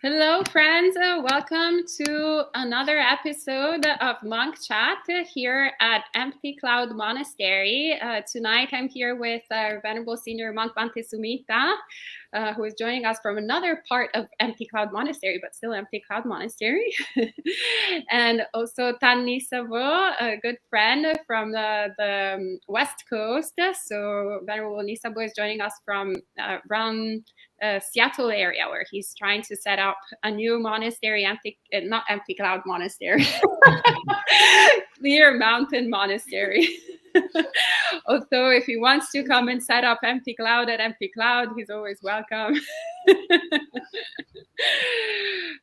Hello, friends. Welcome to another episode of Monk Chat here at Empty Cloud Monastery. Tonight, I'm here with our Venerable Senior Monk Bhante Sumita, who is joining us from another part of Empty Cloud Monastery, but still Empty Cloud Monastery. And also Tan Nisabo, a good friend from the West Coast. So Venerable Nisabo is joining us from around Seattle area, where he's trying to set up a new monastery, not Empty Cloud Monastery, Clear Mountain Monastery. Although if he wants to come and set up Empty Cloud at Empty Cloud, he's always welcome.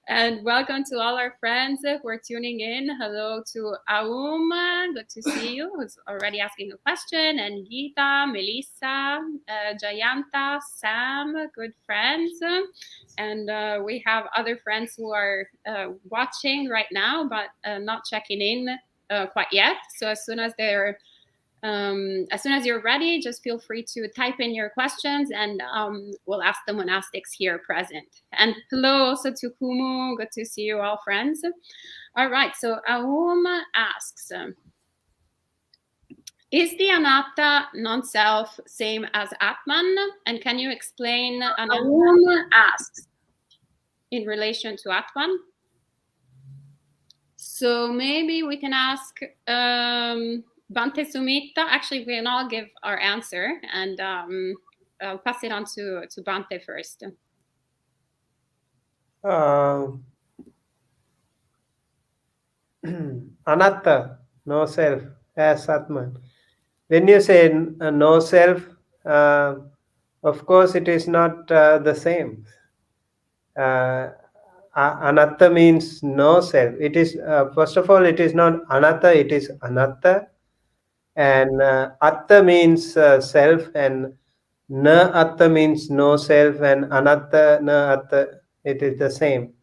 And welcome to all our friends who are tuning in. Hello to Aum, good to see you, who's already asking a question, and Geeta, Melissa, Jayanta, Sam, good friends. And we have other friends who are watching right now, but not checking in quite yet. So as soon as you're ready, just feel free to type in your questions, and we'll ask the monastics here present. And hello also to Kumu. Good to see you all, friends. All right, so Aum asks, is the anatta non-self same as Atman? And can you explain anatta asks in relation to Atman? So maybe we can ask Bhante Sumita. Actually, we can all give our answer, and I'll pass it on to Bhante first. Anatta, no self, as Atman. When you say no self, of course it is not the same. Anatta means no self. It is, first of all, it is not anatta, it is anatta. And atta means self, and na atta means no self, and anatta, na atta, it is the same.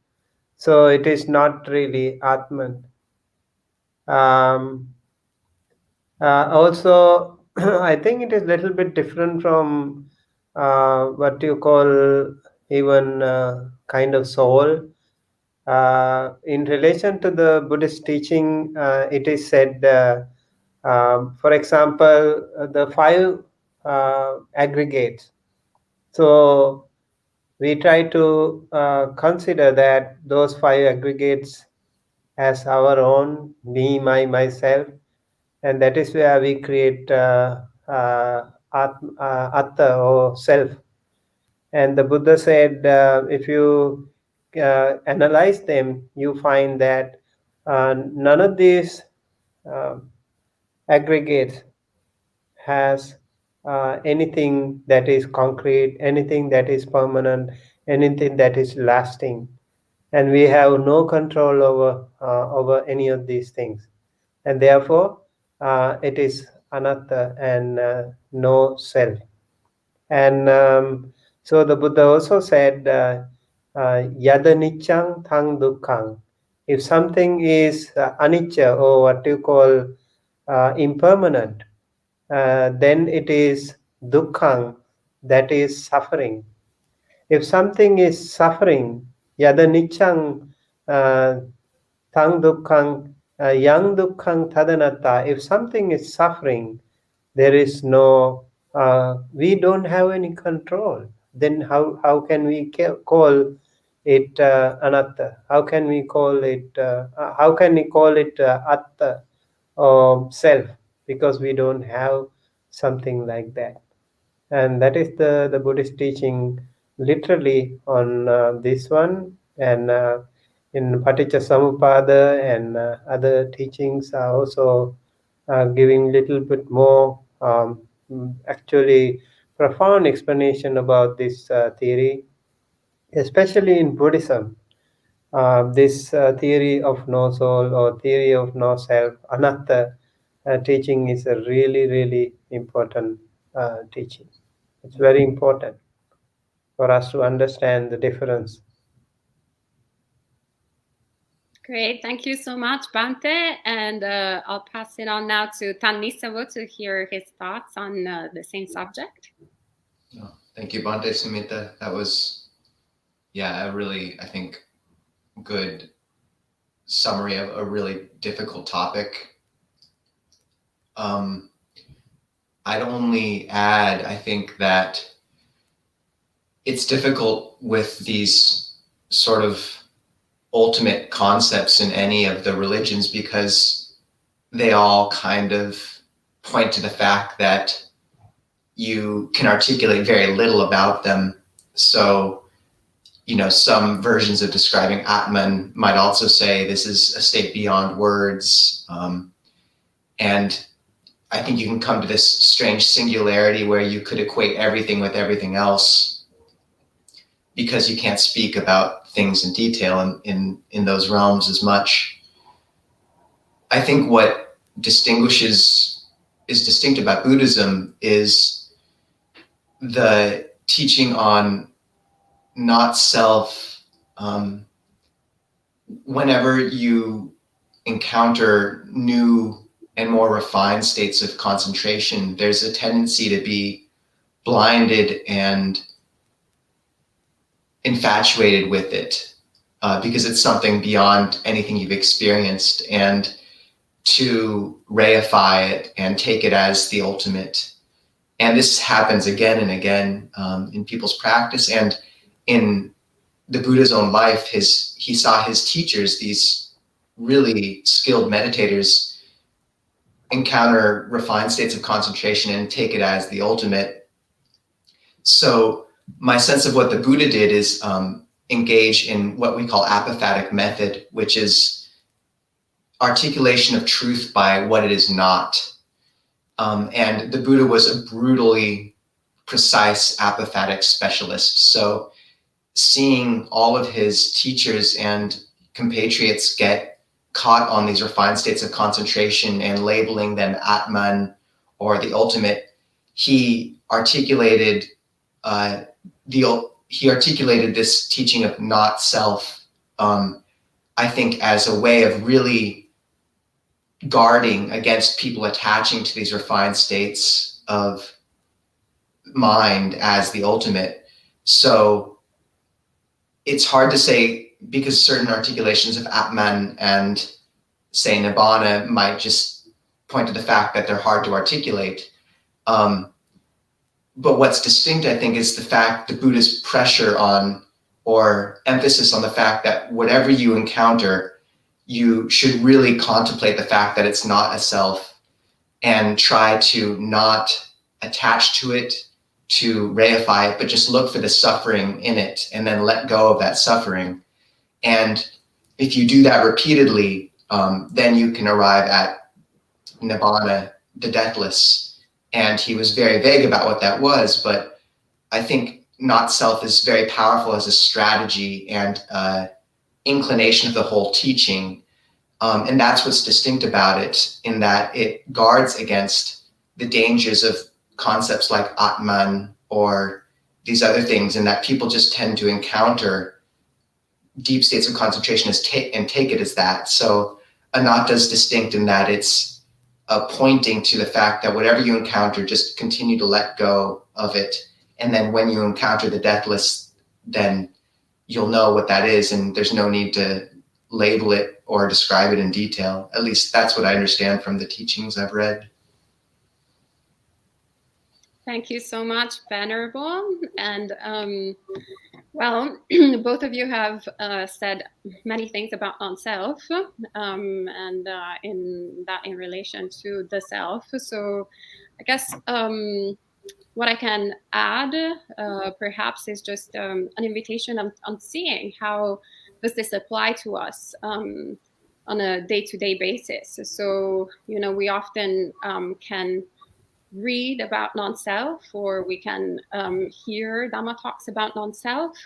So it is not really Atman. Also, I think it is a little bit different from what you call even kind of soul. In relation to the Buddhist teaching, it is said, for example, the 5 aggregates. So we try to consider that those 5 aggregates as our own, me, myself, and that is where we create atta or self. And the Buddha said, if you analyze them, you find that none of these aggregates has anything that is concrete, anything that is permanent, anything that is lasting, and we have no control over any of these things, and therefore it is anatta and no self. And so the Buddha also said, yada niccang tang dukkhang. If something is anicca, or what you call impermanent, then it is dukkhang, that is suffering. If something is suffering, yada niccang tang dukkhang, yang dukkhang tadanatta. If something is suffering, there is no, we don't have any control. Then how can we call it anatta? How can we call it atta or self? Because we don't have something like that. And that is the Buddhist teaching literally on this one. And in Paticca Samuppada and other teachings are also giving little bit more actually profound explanation about this theory, especially in Buddhism. This theory of no soul or theory of no self, anatta teaching is a really, really important teaching. It's very important for us to understand the difference. Great, thank you so much, Bhante. And I'll pass it on now to Tan Nisabo to hear his thoughts on the same subject. Oh, thank you, Bhante Sumita. That was Yeah, I think, good summary of a really difficult topic. I'd only add, I think that it's difficult with these sort of ultimate concepts in any of the religions because they all kind of point to the fact that you can articulate very little about them. So, some versions of describing Atman might also say this is a state beyond words. And I think you can come to this strange singularity where you could equate everything with everything else because you can't speak about things in detail in those realms as much. I think what is distinct about Buddhism is the teaching on not self. Whenever you encounter new and more refined states of concentration, there's a tendency to be blinded and infatuated with it because it's something beyond anything you've experienced, and to reify it and take it as the ultimate. And this happens again and again in people's practice and in the Buddha's own life. He saw his teachers, these really skilled meditators, encounter refined states of concentration and take it as the ultimate. So my sense of what the Buddha did is engage in what we call Apathetic Method, which is articulation of truth by what it is not. And the Buddha was a brutally precise apophatic specialist. So seeing all of his teachers and compatriots get caught on these refined states of concentration and labeling them Atman or the ultimate, he articulated this teaching of not self, I think, as a way of really guarding against people attaching to these refined states of mind as the ultimate. So it's hard to say, because certain articulations of Atman and, say, Nibbana might just point to the fact that they're hard to articulate. But what's distinct, I think, is the Buddha's pressure on, or emphasis on, the fact that whatever you encounter, you should really contemplate the fact that it's not a self and try to not attach to it, to reify it, but just look for the suffering in it and then let go of that suffering. And if you do that repeatedly, then you can arrive at Nibbana, the deathless. And he was very vague about what that was, but I think not self is very powerful as a strategy and inclination of the whole teaching. And that's what's distinct about it, in that it guards against the dangers of concepts like Atman or these other things, and that people just tend to encounter deep states of concentration and take it as that. So anatta is distinct in that it's pointing to the fact that whatever you encounter, just continue to let go of it. And then when you encounter the deathless, then you'll know what that is, and there's no need to label it or describe it in detail. At least that's what I understand from the teachings I've read. Thank you so much, Venerable. And well, both of you have said many things about non-self, and in relation to the self. So I guess what I can add perhaps is just an invitation on seeing how does this apply to us on a day-to-day basis. So, we often can read about non-self, or we can hear Dhamma talks about non-self,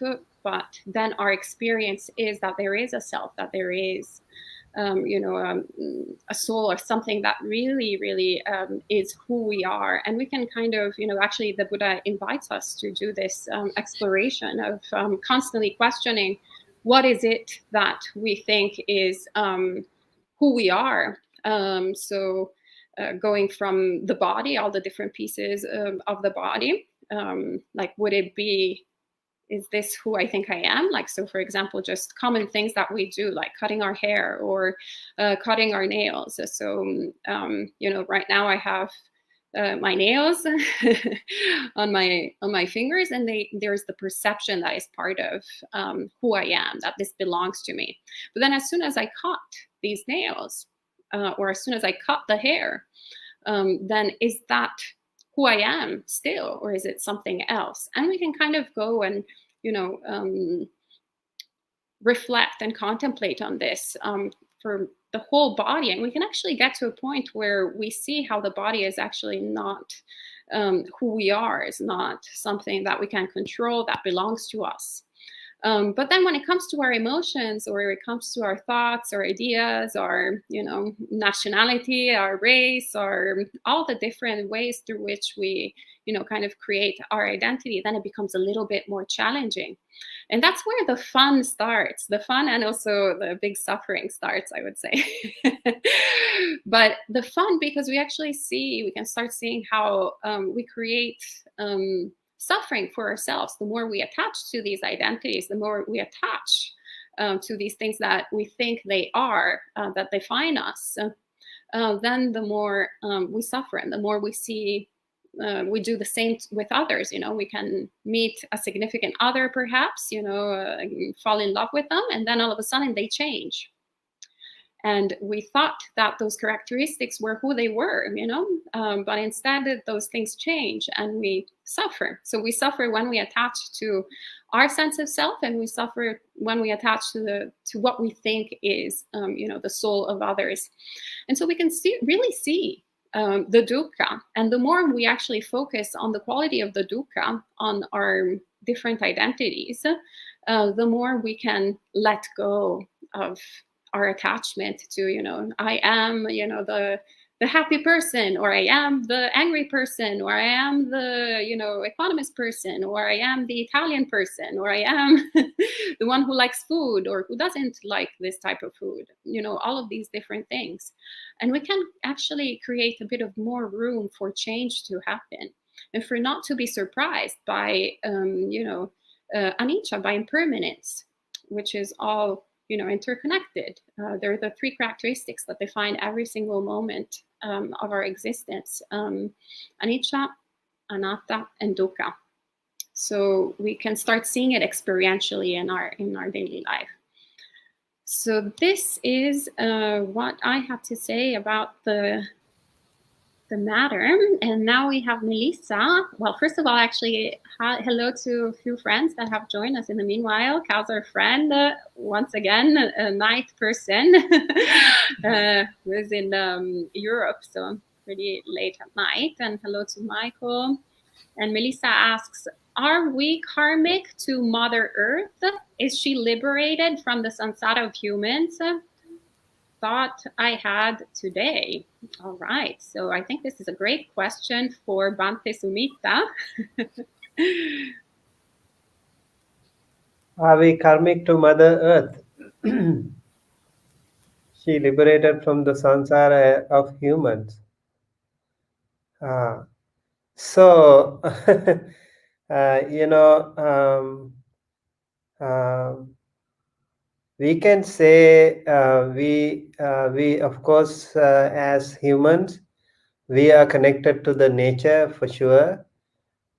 but then our experience is that there is a self, that there is a soul, or something that really, really is who we are. And we can kind of, actually the Buddha invites us to do this exploration of constantly questioning what is it that we think is who we are. So going from the body, all the different pieces of the body, like would it be is this who I think I am? Like, so for example, just common things that we do, like cutting our hair or cutting our nails. So, right now I have my nails on my fingers, and there's the perception that is part of who I am, that this belongs to me. But then as soon as I cut these nails, or as soon as I cut the hair, then is that who I am still, or is it something else? And we can kind of go and reflect and contemplate on this for the whole body, and we can actually get to a point where we see how the body is actually not who we are, is not something that we can control, that belongs to us. But then when it comes to our emotions, or it comes to our thoughts, our ideas, our nationality, our race, or all the different ways through which we kind of create our identity, then it becomes a little bit more challenging. And that's where the fun starts, the fun, and also the big suffering starts, I would say. But the fun, because we can start seeing how we create suffering for ourselves. The more we attach to these identities, the more we attach to these things that we think they are, that define us, then the more we suffer, and the more we see we do the same with others. We can meet a significant other, perhaps, fall in love with them, and then all of a sudden they change. And we thought that those characteristics were who they were, but instead those things change, and we suffer. So we suffer when we attach to our sense of self, and we suffer when we attach to what we think is, the soul of others. And so we can really see the dukkha. And the more we actually focus on the quality of the dukkha, on our different identities, the more we can let go of our attachment to, I am, the happy person, or I am the angry person, or I am the, economist person, or I am the Italian person, or I am the one who likes food, or who doesn't like this type of food, all of these different things. And we can actually create a bit of more room for change to happen, and for not to be surprised by, anicca, by impermanence, which is all interconnected. They're the three characteristics that define every single moment of our existence: anicca, anatta, and dukkha. So we can start seeing it experientially in our daily life. So this is what I have to say about the matter. And now we have Melissa. Well, first of all, actually, hello to a few friends that have joined us in the meanwhile. Cal's our friend, once again, a night person, was in Europe, so pretty late at night. And hello to Michael. And Melissa asks, are we karmic to Mother Earth? Is she liberated from the samsara of humans? Thought I had today. All right, so I think this is a great question for Bhante Sumita. Are we karmic to Mother Earth? She liberated from the samsara of humans. So, we can say we of course, as humans, we are connected to the nature for sure.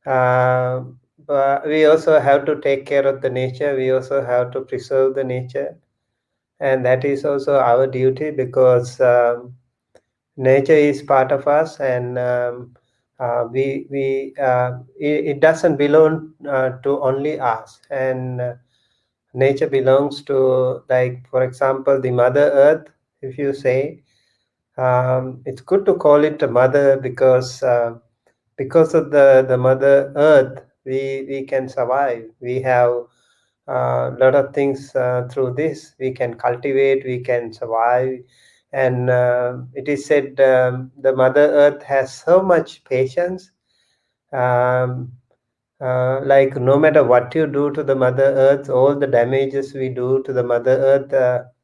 But we also have to take care of the nature. We also have to preserve the nature, and that is also our duty, because nature is part of us, and it doesn't belong to only us, and nature belongs to, like, for example, the Mother Earth. If you say, it's good to call it a mother, because of the Mother Earth, we can survive. We have a lot of things through this. We can cultivate, we can survive. And it is said the Mother Earth has so much patience. Like, no matter what you do to the Mother Earth, all the damages we do to the Mother Earth,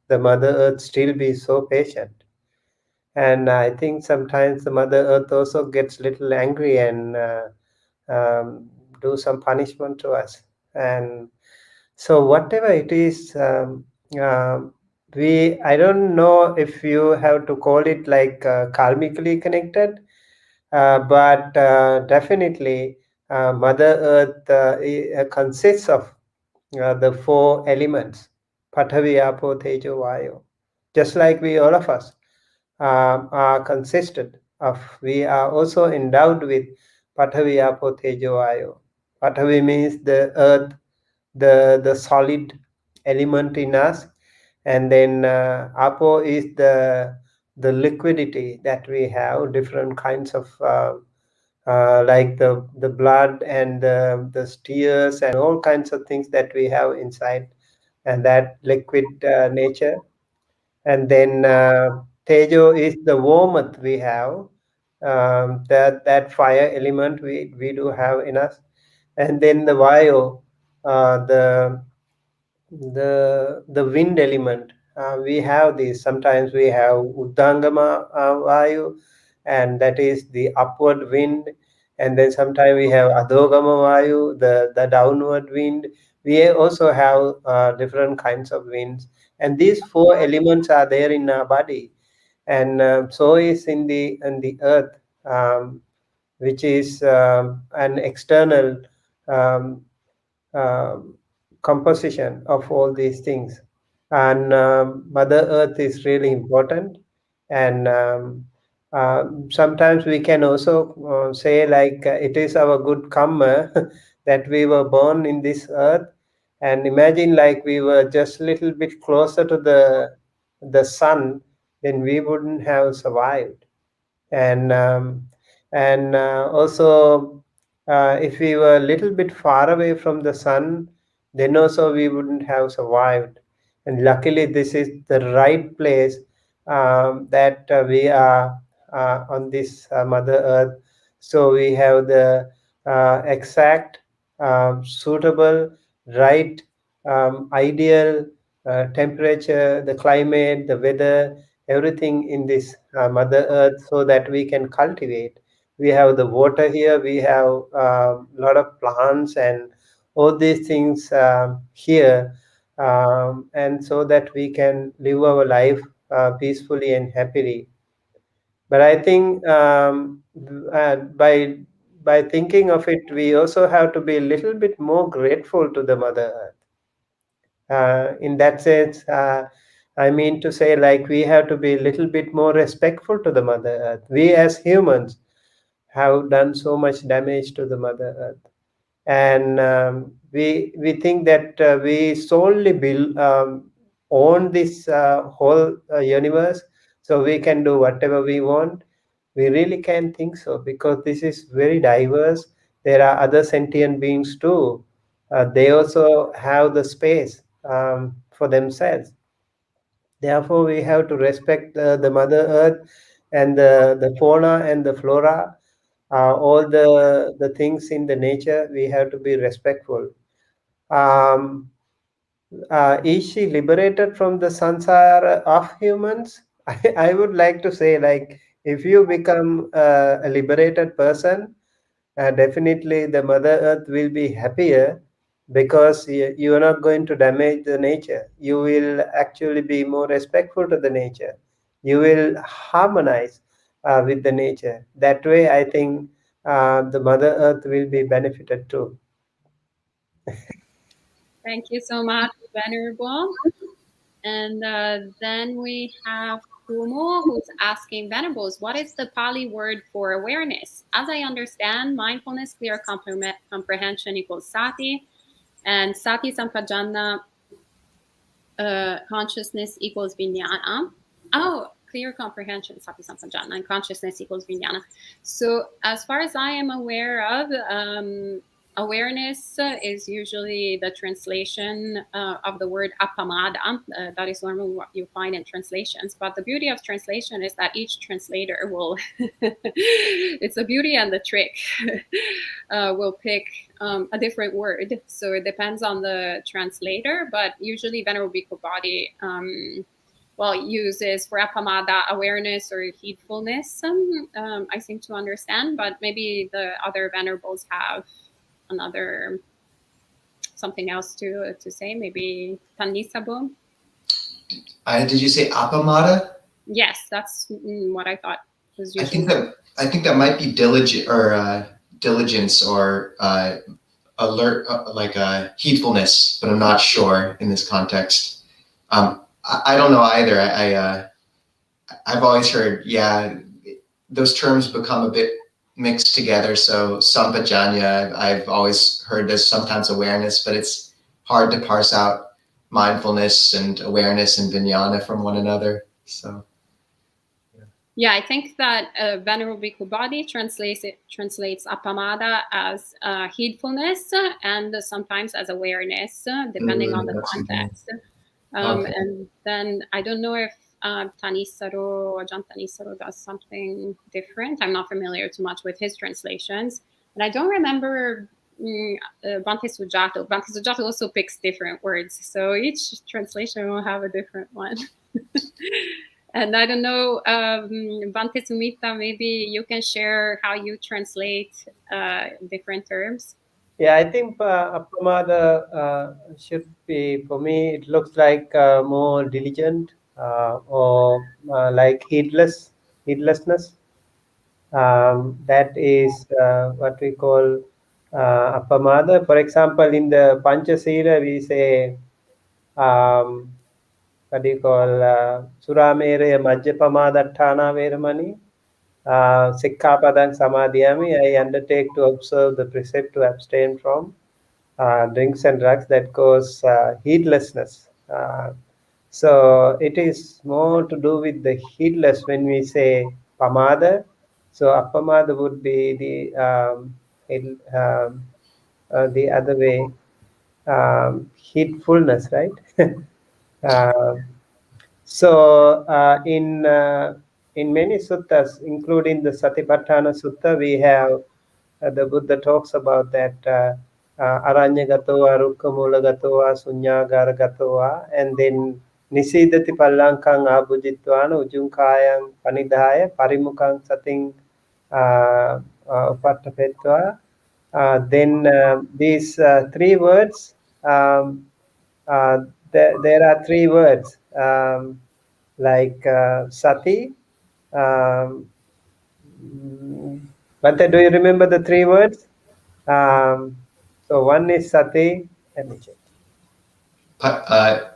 the Mother Earth still be so patient. And I think sometimes the Mother Earth also gets little angry and do some punishment to us. And so whatever it is, I don't know if you have to call it like karmically connected, but definitely Mother Earth consists of the four elements, Pathavi, Apo, Tejo, Vayu. Just like we, all of us, are consisted of, we are also endowed with Pathavi, Apo, Tejo, Vayu. Pathavi means the earth, the solid element in us, and then Apo is the liquidity that we have, different kinds of like the blood and the tears and all kinds of things that we have inside, and that liquid nature. And then Tejo is the warmth we have, that fire element we do have in us. And then the Vayu, the wind element. We have these. Sometimes we have Uddangama Vayu, and that is the upward wind. And then sometimes we have Adhogama Vayu, the downward wind. We also have different kinds of winds. And these four elements are there in our body. And so is in the earth, which is an external um, um, composition of all these things. And Mother Earth is really important. And sometimes we can also say, like, it is our good karma that we were born in this earth. And imagine, like, we were just a little bit closer to the sun, then we wouldn't have survived. And also, if we were a little bit far away from the sun, then also we wouldn't have survived. And luckily this is the right place, that we are on this Mother Earth. So we have the exact, suitable, right, ideal temperature, the climate, the weather, everything in this Mother Earth, so that we can cultivate. We have the water here, we have a lot of plants and all these things here, and so that we can live our life peacefully and happily. But I think, by thinking of it, we also have to be a little bit more grateful to the Mother Earth. In that sense, I mean to say, like, we have to be a little bit more respectful to the Mother Earth. We as humans have done so much damage to the Mother Earth, and we think that we solely own this whole universe, so we can do whatever we want. We really can't think so, because this is very diverse. There are other sentient beings too. They also have the space for themselves. Therefore, we have to respect the Mother Earth, and the fauna and the flora, all the things in the nature. We have to be respectful. Um, is she liberated from the sansara of humans? I would like to say, like, if you become a liberated person, definitely the Mother Earth will be happier, because you are not going to damage the nature. You will actually be more respectful to the nature. You will harmonize with the nature. That way, I think the Mother Earth will be benefited too. Thank you so much, Venerable. And then we have Kumo, who's asking Venerables, what is the Pali word for awareness? As I understand, mindfulness, clear comprehension equals sati, and sati sampajana, consciousness equals vijnana. Oh, clear comprehension, sati sampajana, and consciousness equals vijnana. So as far as I am aware of, awareness is usually the translation of the word apamada. That is normally what you find in translations. But the beauty of translation is that each translator will, it's the beauty and the trick, will pick a different word. So it depends on the translator, but usually Venerable Bhikkhu Body uses for apamada awareness or heedfulness. I seem to something else to say, maybe Tanisabo. Did you say Appamada? Yes, that's what I thought was I usually. think that might be diligent or diligence or alert, like heedfulness, but I'm not sure in this context. I don't know either. I've always heard, those terms become a bit mixed together. So sampajanya, I've always heard as sometimes awareness, but it's hard to parse out mindfulness and awareness and vijnana from one another. So. Yeah, I think that Venerable Bhikkhu Bodhi translates appamada as heedfulness and sometimes as awareness, depending on the context. Okay. And then I don't know if Tanisaro or John Tanisaro does something different. I'm not familiar too much with his translations. And I don't remember Bhante Sujato. Bhante Sujato also picks different words. So each translation will have a different one. And I don't know, Bhante Sumita, maybe you can share how you translate different terms. Yeah, I think appamada should be, for me, it looks like more diligent or like heedlessness. That is what we call appamada. For example, in the Panchasila, we say, what do you call, Suramere Majjapamadattana Veramani. Sikkhapadang Samadhyami, I undertake to observe the precept to abstain from drinks and drugs. That goes heedlessness. So it is more to do with the heedless when we say pamada. So apamada would be the other way, heedfulness, right? So in many suttas, including the Satipatthana Sutta, we have the Buddha talks about that aranyagatoa, rukkhamulagatoa, sunyagara and then nisidati pallankang abhujitwana ujunkayang panidhaya parimukang sating upattapetva. Then these three words, there are three words like sati. Bhante, do you remember the three words? So one is sati. Let me check.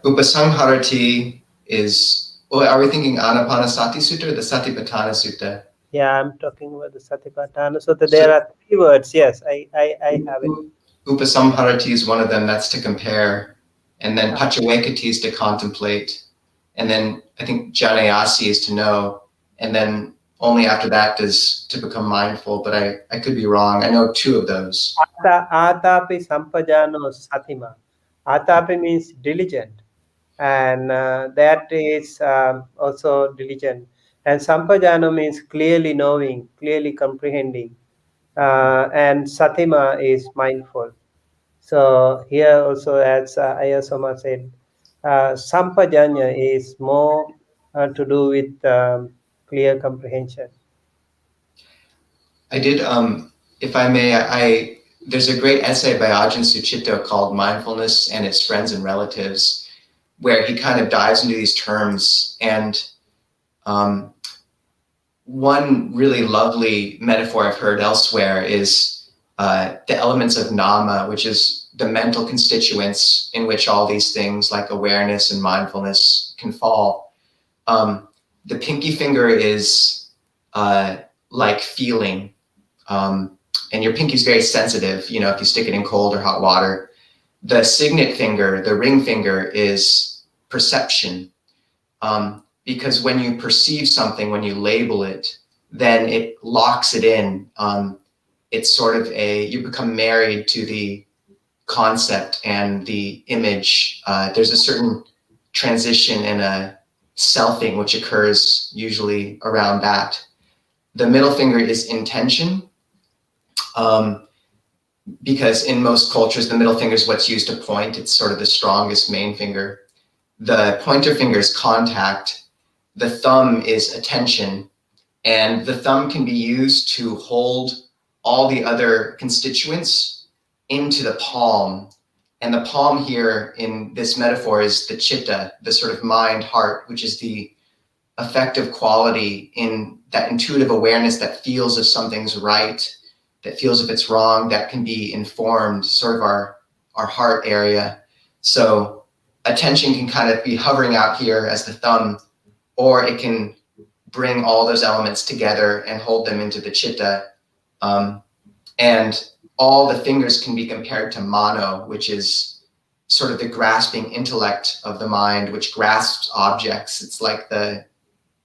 Upasangharati is, are we thinking Anapanasati Sutta or the Satipatthana Sutta? Yeah, I'm talking about the Satipatthana. So there are three words. Yes, I have it. Upasamharati is one of them. That's to compare. And then Pachawekati is to contemplate. And then I think Janayasi is to know. And then only after that is to become mindful. But I could be wrong. I know two of those. Atapi sampajano satima. Atapi means diligent. And that is also diligent. And sampajano means clearly knowing, clearly comprehending. And satima is mindful. So here also, as Ayasoma said, sampajanya is more to do with clear comprehension. I did, if I may, there's a great essay by Ajahn Sucitto called Mindfulness and Its Friends and Relatives, where he kind of dives into these terms. And one really lovely metaphor I've heard elsewhere is the elements of nama, which is the mental constituents in which all these things like awareness and mindfulness can fall. The pinky finger is like feeling, and your pinky is very sensitive, you know, if you stick it in cold or hot water. The signet finger, the ring finger, is perception. Because when you perceive something, when you label it, then it locks it in. It's sort of you become married to the concept and the image. There's a certain transition and a selfing which occurs usually around that. The middle finger is intention. Because in most cultures, the middle finger is what's used to point. It's sort of the strongest main finger. The pointer finger is contact. The thumb is attention. And the thumb can be used to hold all the other constituents into the palm. And the palm here in this metaphor is the chitta, the sort of mind heart, which is the affective quality in that intuitive awareness that feels if something's right, that feels if it's wrong, that can be informed, sort of our heart area. So attention can kind of be hovering out here as the thumb, or it can bring all those elements together and hold them into the chitta. And all the fingers can be compared to mano, which is sort of the grasping intellect of the mind, which grasps objects. It's like the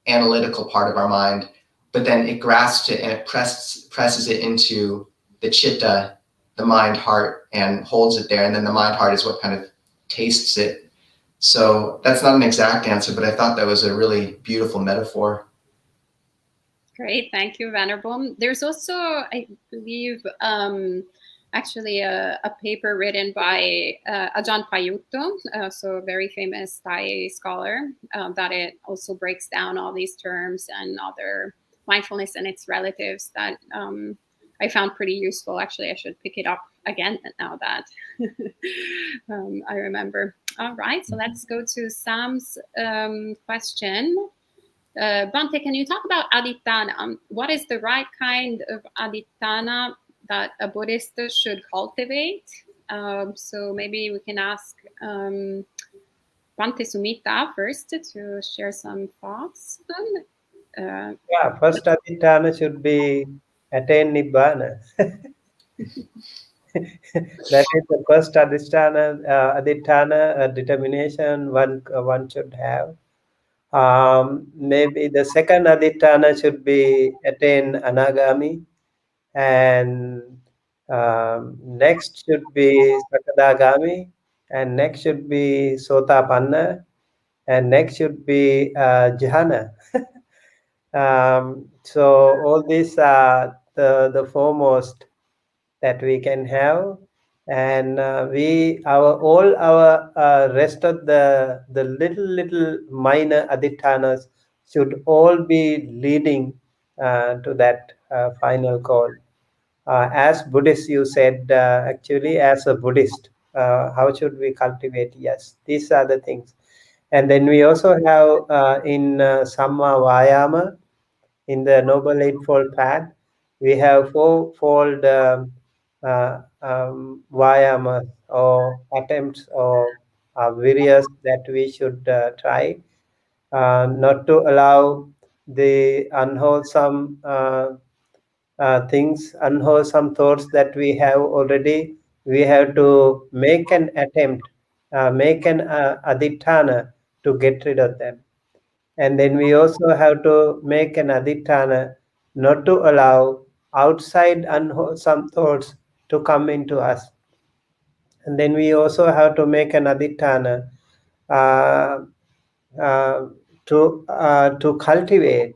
analytical part of our mind, but then it grasps it and it presses it into the chitta, the mind heart, and holds it there. And then the mind heart is what kind of tastes it. So that's not an exact answer, but I thought that was a really beautiful metaphor. Great, thank you, Venerable. There's also, I believe, actually a paper written by Ajahn Payutto, so a very famous Thai scholar, that it also breaks down all these terms and other mindfulness and its relatives that I found pretty useful. Actually, I should pick it up again now that I remember. All right, so let's go to Sam's question. Bhante, can you talk about Aditana? What is the right kind of Aditana that a Buddhist should cultivate? So maybe we can ask Bhante Sumita first to share some thoughts. Yeah, first Aditana should be attain Nibbana. That is the first Aditana determination one should have. Maybe the second Aditana should be attain Anagami, and next should be Sakadagami, and next should be Sotapanna, and next should be Jhana. So all these are the foremost that we can have, and all our rest of the little minor adhitanas should all be leading to that final goal. As Buddhist, you said, actually, as a Buddhist, how should we cultivate? Yes, these are the things. And then we also have in Samma Vayama, in the Noble Eightfold Path, we have fourfold Vayamas or attempts or various that we should try, not to allow the unwholesome things, unwholesome thoughts that we have already. We have to make an attempt, make an adhitthana to get rid of them. And then we also have to make an adhitthana not to allow outside unwholesome thoughts to come into us. And then we also have to make an adhitthana uh, uh, to cultivate,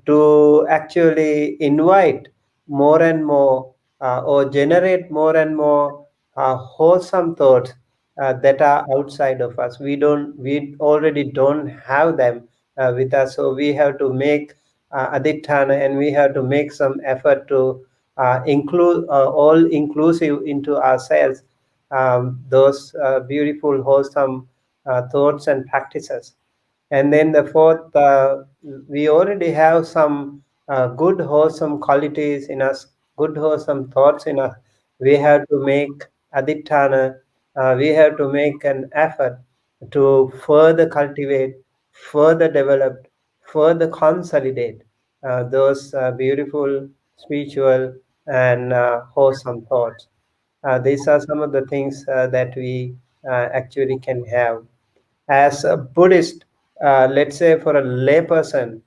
to actually invite more and more or generate more and more wholesome thoughts that are outside of us. We already don't have them with us, so we have to make adhitthana, and we have to make some effort to include all inclusive into ourselves those beautiful wholesome thoughts and practices. And then the fourth, we already have some good wholesome qualities in us, good wholesome thoughts in us. We have to make adhitthana, we have to make an effort to further cultivate, further develop, further consolidate those beautiful spiritual and wholesome thoughts. These are some of the things that we actually can have. As a Buddhist, let's say for a layperson,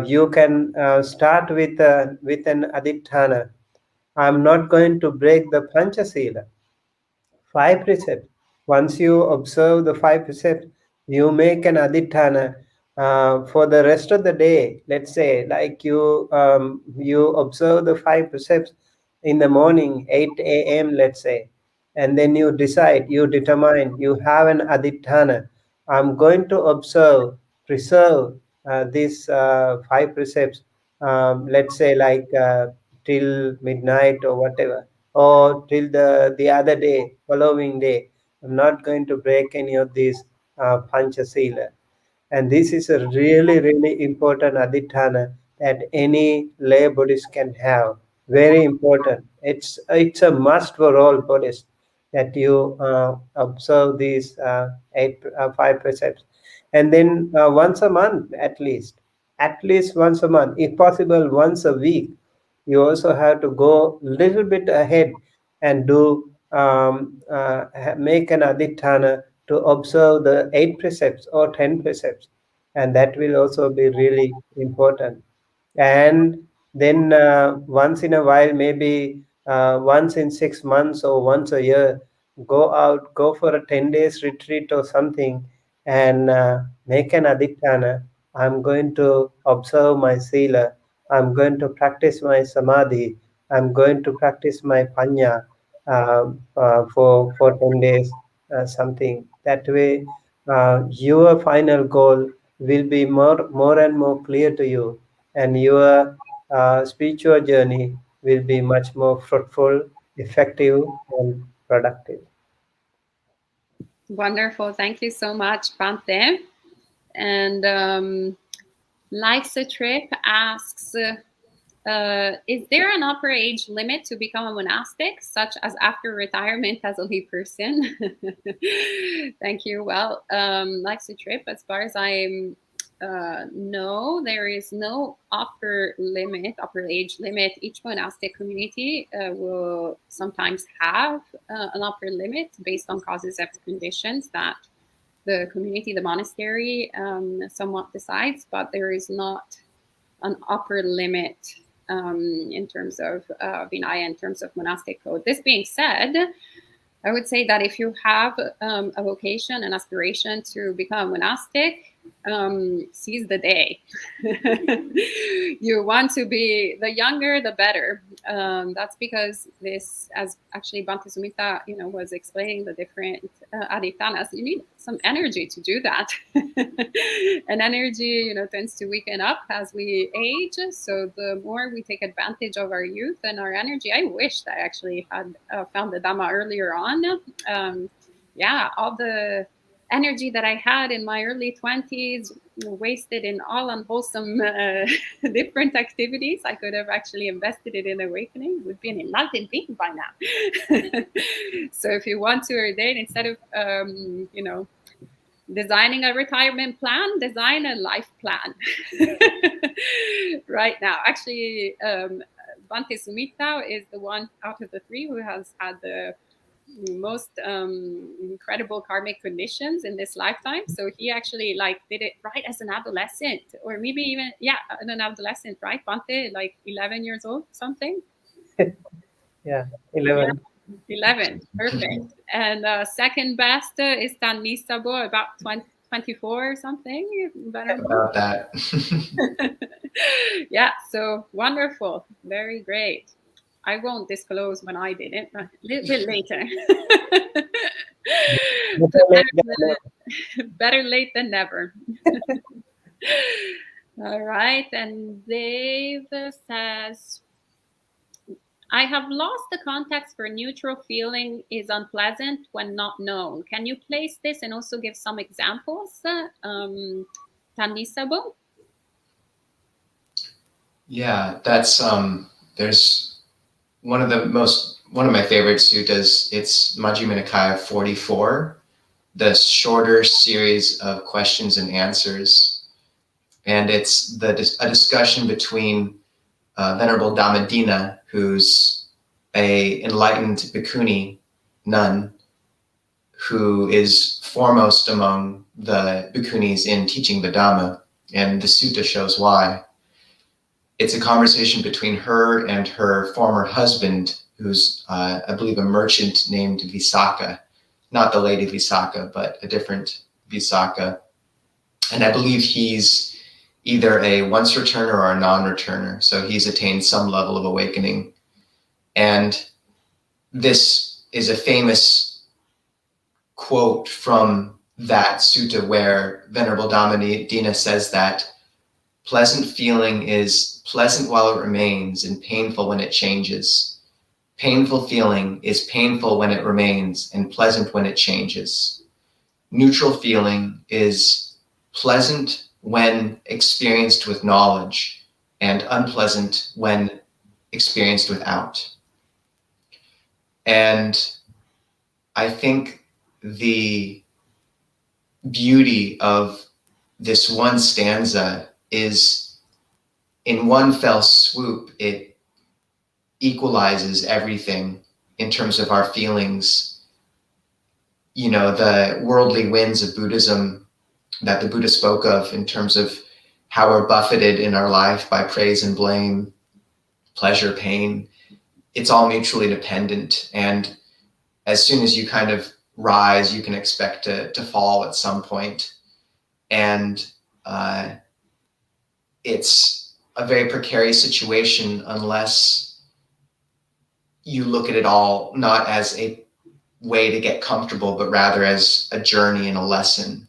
you can start with an adhitthana. I'm not going to break the Panchasila, five precepts. Once you observe the five precepts, you make an adhitthana for the rest of the day. Let's say, like you observe the five precepts in the morning, 8 a.m. Let's say, and then you decide, you determine, you have an adhitthana. I'm going to observe, preserve these five precepts. Let's say, like till midnight or whatever. or till the other day, following day, I'm not going to break any of these Panchasila. And this is a really, really important Aditana that any lay Buddhist can have. Very important. It's a must for all Buddhists that you observe these five precepts, and then once a month at least once a month, if possible once a week. You also have to go a little bit ahead and do make an Aditana to observe the 8 precepts or 10 precepts, and that will also be really important. And then once in a while, maybe once in 6 months or once a year, go for a 10 days retreat or something, and make an Aditana. I'm going to observe my sila, I'm going to practice my samadhi, I'm going to practice my panya for 10 days, something. That way, your final goal will be more and more clear to you, and your spiritual journey will be much more fruitful, effective, and productive. Wonderful. Thank you so much, Bante. And Life's a Trip asks, is there an upper age limit to become a monastic, such as after retirement as a layperson? Thank you. Well, Life's a Trip, as far as I know, there is no upper age limit. Each monastic community will sometimes have an upper limit based on causes of conditions that the community, the monastery, somewhat decides, but there is not an upper limit in terms of Vinaya, in terms of monastic code. This being said, I would say that if you have a vocation, an aspiration to become a monastic, seize the day. You want to be, the younger, the better. That's because this, as actually Bhante Sumita, was explaining the different aditanas, you need some energy to do that. And energy, tends to weaken up as we age. So the more we take advantage of our youth and our energy, I wished I actually had found the Dhamma earlier on. All the energy that I had in my early 20s wasted in all unwholesome different activities. I could have actually invested it in awakening, would be an enlightened being by now. So if you want to ordain, instead of designing a retirement plan, design a life plan. Right now, actually, Bhante Sumita is the one out of the three who has had the most incredible karmic conditions in this lifetime. So he actually did it right as an adolescent, or maybe even an adolescent, right, Bhante? 11 years old, something. Yeah, 11. Yeah, 11, perfect. And second best is Tanisabo, about 24 or something. About that. Yeah, so wonderful, very great. I won't disclose when I did it, but a little bit later. Better late than never. All right, and Dave says, I have lost the context for neutral feeling is unpleasant when not known. Can you place this and also give some examples? Tanisabo? Yeah, that's there's one of my favorite suttas. It's Majjhima Nikaya 44, the shorter series of questions and answers, and it's a discussion between Venerable Dhammadina, who's a enlightened bhikkhuni nun, who is foremost among the bhikkhunis in teaching the Dhamma, and the sutta shows why. It's a conversation between her and her former husband, who's, I believe, a merchant named Visakha. Not the lady Visakha, but a different Visakha. And I believe he's either a once returner or a non-returner. So he's attained some level of awakening. And this is a famous quote from that sutta where Venerable Dhammadina says that pleasant feeling is pleasant while it remains and painful when it changes. Painful feeling is painful when it remains and pleasant when it changes. Neutral feeling is pleasant when experienced with knowledge and unpleasant when experienced without. And I think the beauty of this one stanza is, in one fell swoop, it equalizes everything in terms of our feelings. You know, the worldly winds of Buddhism that the Buddha spoke of in terms of how we're buffeted in our life by praise and blame, pleasure, pain, it's all mutually dependent. And as soon as you kind of rise, you can expect to fall at some point. And it's a very precarious situation unless you look at it all not as a way to get comfortable, but rather as a journey and a lesson.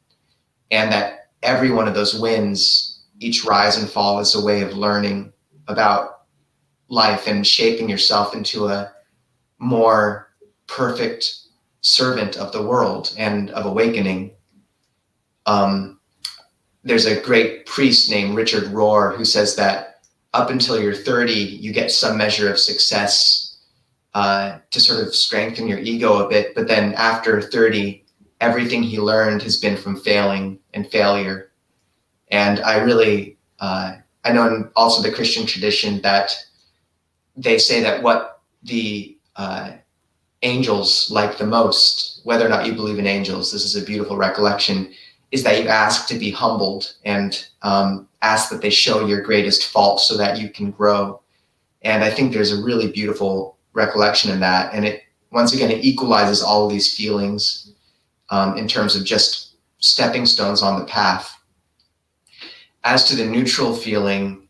And that every one of those winds, each rise and fall, is a way of learning about life and shaping yourself into a more perfect servant of the world and of awakening. There's a great priest named Richard Rohr who says that up until you're 30, you get some measure of success to sort of strengthen your ego a bit. But then after 30, everything he learned has been from failing and failure. And I really, I know in also the Christian tradition that they say that what the angels like the most, whether or not you believe in angels, this is a beautiful recollection, is that you ask to be humbled and ask that they show your greatest fault so that you can grow. And I think there's a really beautiful recollection in that. And it, once again, it equalizes all of these feelings in terms of just stepping stones on the path. As to the neutral feeling,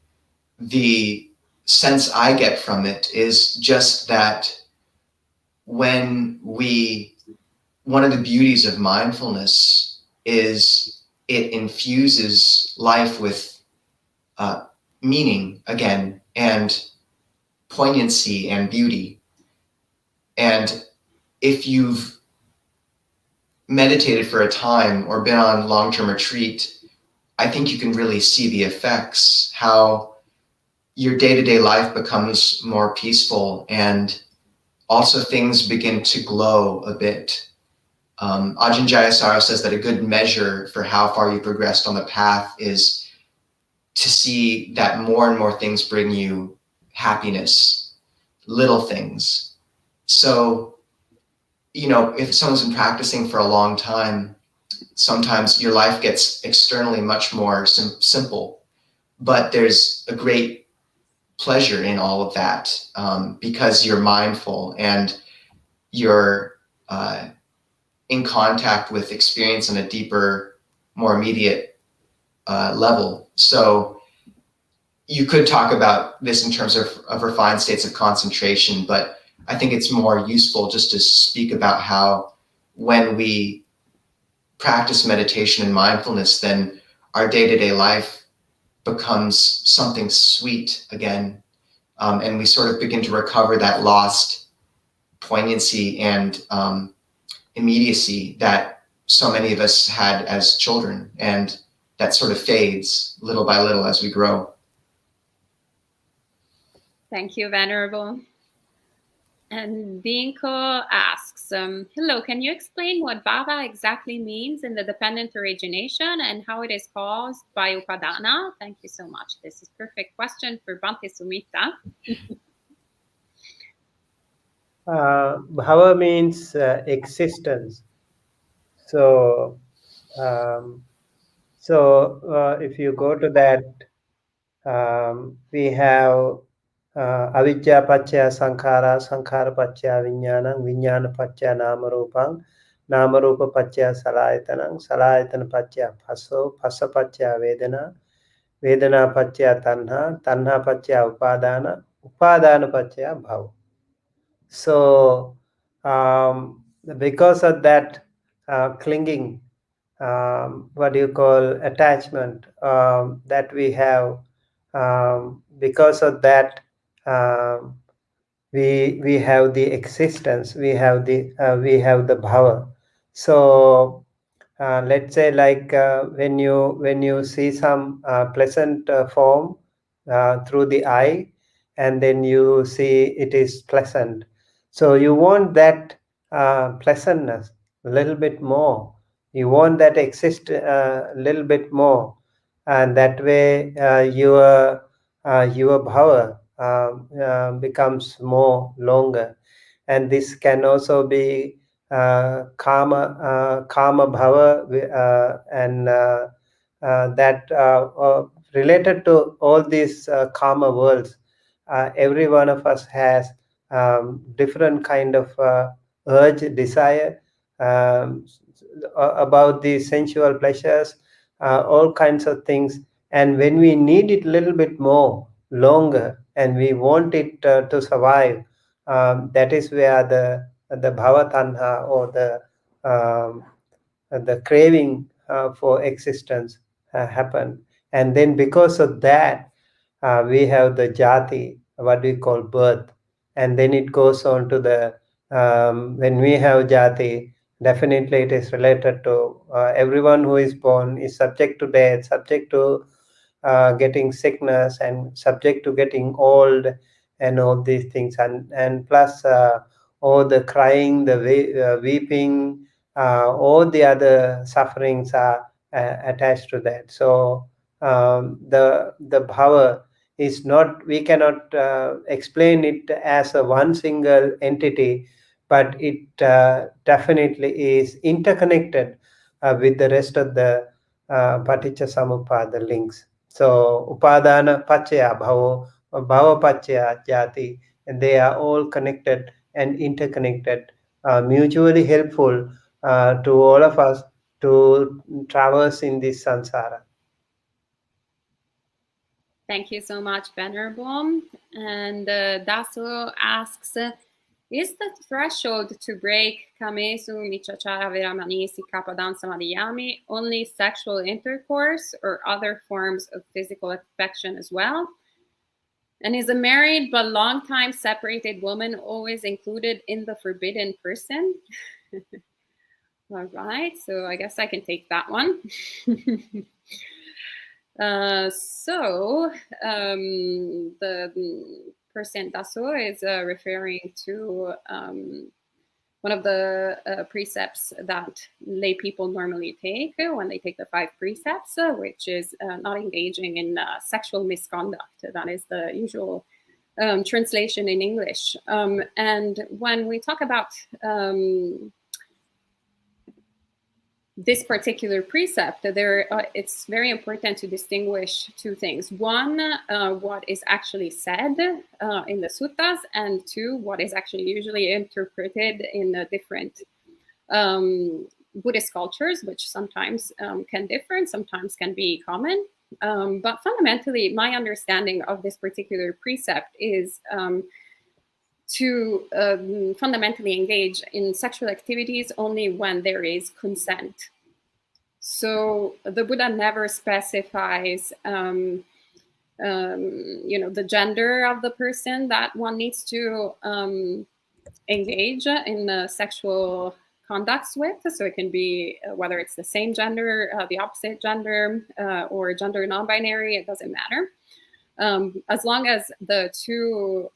the sense I get from it is just that when one of the beauties of mindfulness is it infuses life with meaning again, and poignancy and beauty. And if you've meditated for a time or been on long-term retreat, I think you can really see the effects, how your day-to-day life becomes more peaceful and also things begin to glow a bit. Ajahn Jayasaro says that a good measure for how far you progressed on the path is to see that more and more things bring you happiness, little things. So, you know, if someone's been practicing for a long time, sometimes your life gets externally much more simple, but there's a great pleasure in all of that because you're mindful and you're in contact with experience on a deeper, more immediate level. So you could talk about this in terms of refined states of concentration, but I think it's more useful just to speak about how when we practice meditation and mindfulness, then our day-to-day life becomes something sweet again. And we sort of begin to recover that lost poignancy and immediacy that so many of us had as children, and that sort of fades little by little as we grow. Thank you, Venerable. And Dinko asks, hello, can you explain what bhava exactly means in the dependent origination and how it is caused by Ukadana? Thank you so much. This is a perfect question for Bhante Sumita. Bhava means existence. So, if you go to that, we have avijja paccaya sankhara, sankhara paccaya vijnana, vijnana paccaya namarupam, namarupa paccaya salayatanam, salayatana paccaya phaso, phasa paccaya vedana, vedana paccaya tanha, tanha paccaya upadana, upadana paccaya bhava. So, because of that clinging, what do you call attachment that we have, because of that we have the existence, we have the bhava. So let's say like when you see some pleasant form through the eye, and then you see it is pleasant, so you want that pleasantness a little bit more, you want that exist a little bit more, and that way your bhava becomes more longer. And this can also be kama bhava, and that related to all these kama worlds. Every one of us has different kind of urge, desire, um, about the sensual pleasures, all kinds of things. And when we need it a little bit more longer, and we want it to survive, that is where the bhava tanha, or the craving for existence happen. And then because of that, we have the jati, what we call birth. And then it goes on to the when we have jati, definitely it is related to everyone who is born is subject to death, subject to getting sickness, and subject to getting old, and all these things. And plus all the crying, the weeping, all the other sufferings are attached to that. So the bhava is not, we cannot explain it as a one single entity, but it definitely is interconnected with the rest of the paticca samuppada links. So upadana pachaya bhavo, bhava pachaya jati, and they are all connected and interconnected, mutually helpful to all of us to traverse in this samsara. Thank you so much, Venerable. And Daso asks, is the threshold to break kamesu, michachara, veramani, sikappadam, samadhiyami only sexual intercourse, or other forms of physical affection as well? And is a married but long time separated woman always included in the forbidden person? All right, so I guess I can take that one. The person Daso is referring to one of the precepts that lay people normally take when they take the 5 precepts, which is not engaging in sexual misconduct. That is the usual translation in English. And when we talk about this particular precept, it's very important to distinguish 2 things. One, what is actually said in the suttas, and 2, what is actually usually interpreted in different Buddhist cultures, which sometimes can differ and sometimes can be common. But fundamentally, my understanding of this particular precept is to fundamentally engage in sexual activities only when there is consent. So the Buddha never specifies, the gender of the person that one needs to engage in sexual conducts with. So it can be whether it's the same gender, the opposite gender, or gender non-binary, it doesn't matter. As long as the 2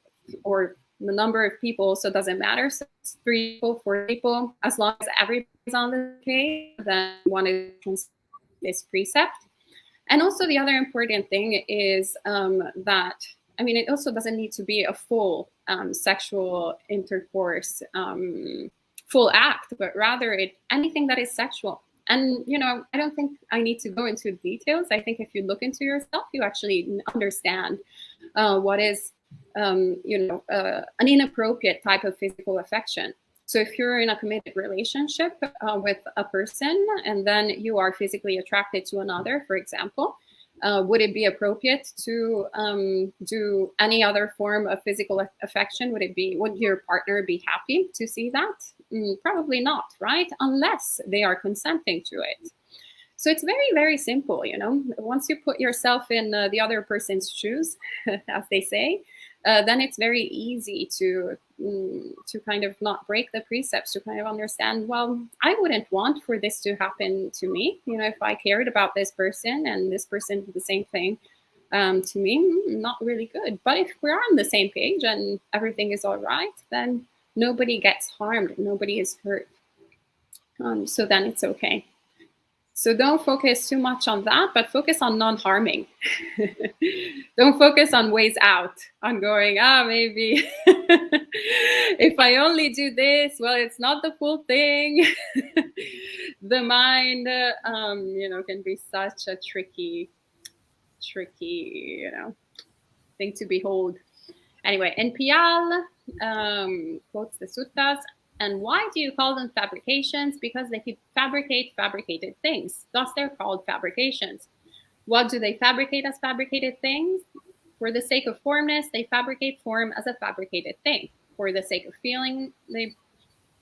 or the number of people, so it doesn't matter. So it's 3 people, 4 people, as long as everybody's on the page, then one is this precept. And also the other important thing is that, I mean, it also doesn't need to be a full sexual intercourse, full act, but rather anything that is sexual. And, I don't think I need to go into details. I think if you look into yourself, you actually understand what is an inappropriate type of physical affection. So if you're in a committed relationship with a person, and then you are physically attracted to another, for example, would it be appropriate to do any other form of physical affection? Would your partner be happy to see that? Probably not, right? Unless they are consenting to it. So it's very, very simple, Once you put yourself in the other person's shoes, as they say, then it's very easy to kind of not break the precepts, to kind of understand, well, I wouldn't want for this to happen to me. You know, if I cared about this person and this person did the same thing to me, not really good. But if we're on the same page and everything is all right, then nobody gets harmed, nobody is hurt. So then it's okay. So don't focus too much on that, but focus on non-harming. Don't focus on ways out, on going, maybe if I only do this, well, it's not the full thing. The mind, can be such a tricky, thing to behold. Anyway, NPL quotes the suttas. And why do you call them fabrications? Because they fabricate fabricated things. Thus, they're called fabrications. What do they fabricate as fabricated things? For the sake of formness, they fabricate form as a fabricated thing. For the sake of feeling, they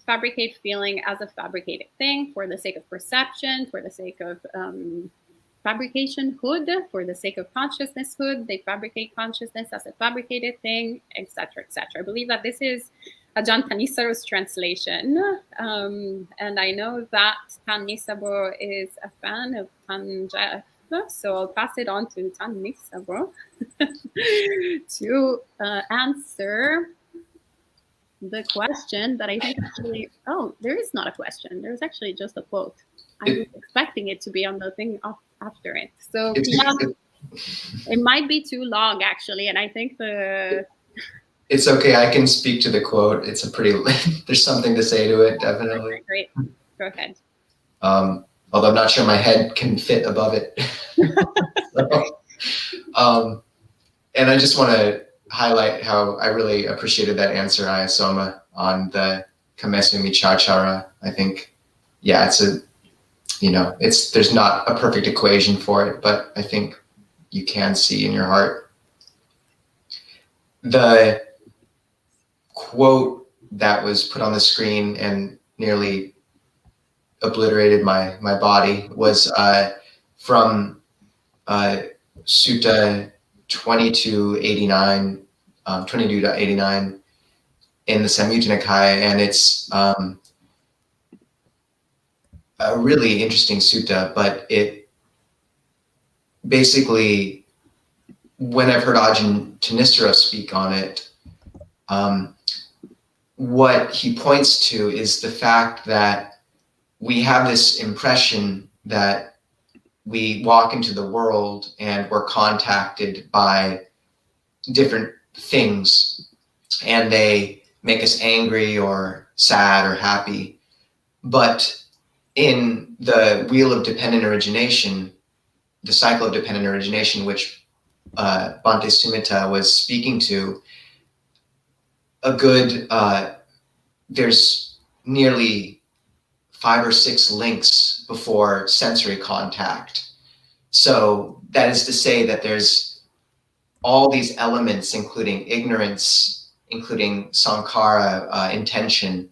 fabricate feeling as a fabricated thing. For the sake of perception, for the sake of fabrication hood, for the sake of consciousness hood, they fabricate consciousness as a fabricated thing, etc., etc. I believe that this is Ajahn Thanissaro's translation, and I know that Thanisaro is a fan of Tanjaf, so I'll pass it on to Thanisaro to answer the question that I think actually, there is not a question, there's actually just a quote. I was expecting it to be on the thing after it. So it might be too long actually, and I think It's okay. I can speak to the quote. It's there's something to say to it, definitely. Great. Go ahead. Although I'm not sure my head can fit above it. And I just want to highlight how I really appreciated that answer, Ayasoma, on the Kamesu Michachara. I think, there's not a perfect equation for it, but I think you can see in your heart. The quote that was put on the screen and nearly obliterated my body was from Sutta 2289 in the Samyutta Nikaya, and it's a really interesting sutta, but it basically, when I've heard Ajahn Thanisaro speak on it, what he points to is the fact that we have this impression that we walk into the world and we're contacted by different things and they make us angry or sad or happy. But in the wheel of dependent origination, the cycle of dependent origination, which Bhante Sumita was speaking to, there's nearly 5 or 6 links before sensory contact. So that is to say that there's all these elements, including ignorance, including sankhara, intention,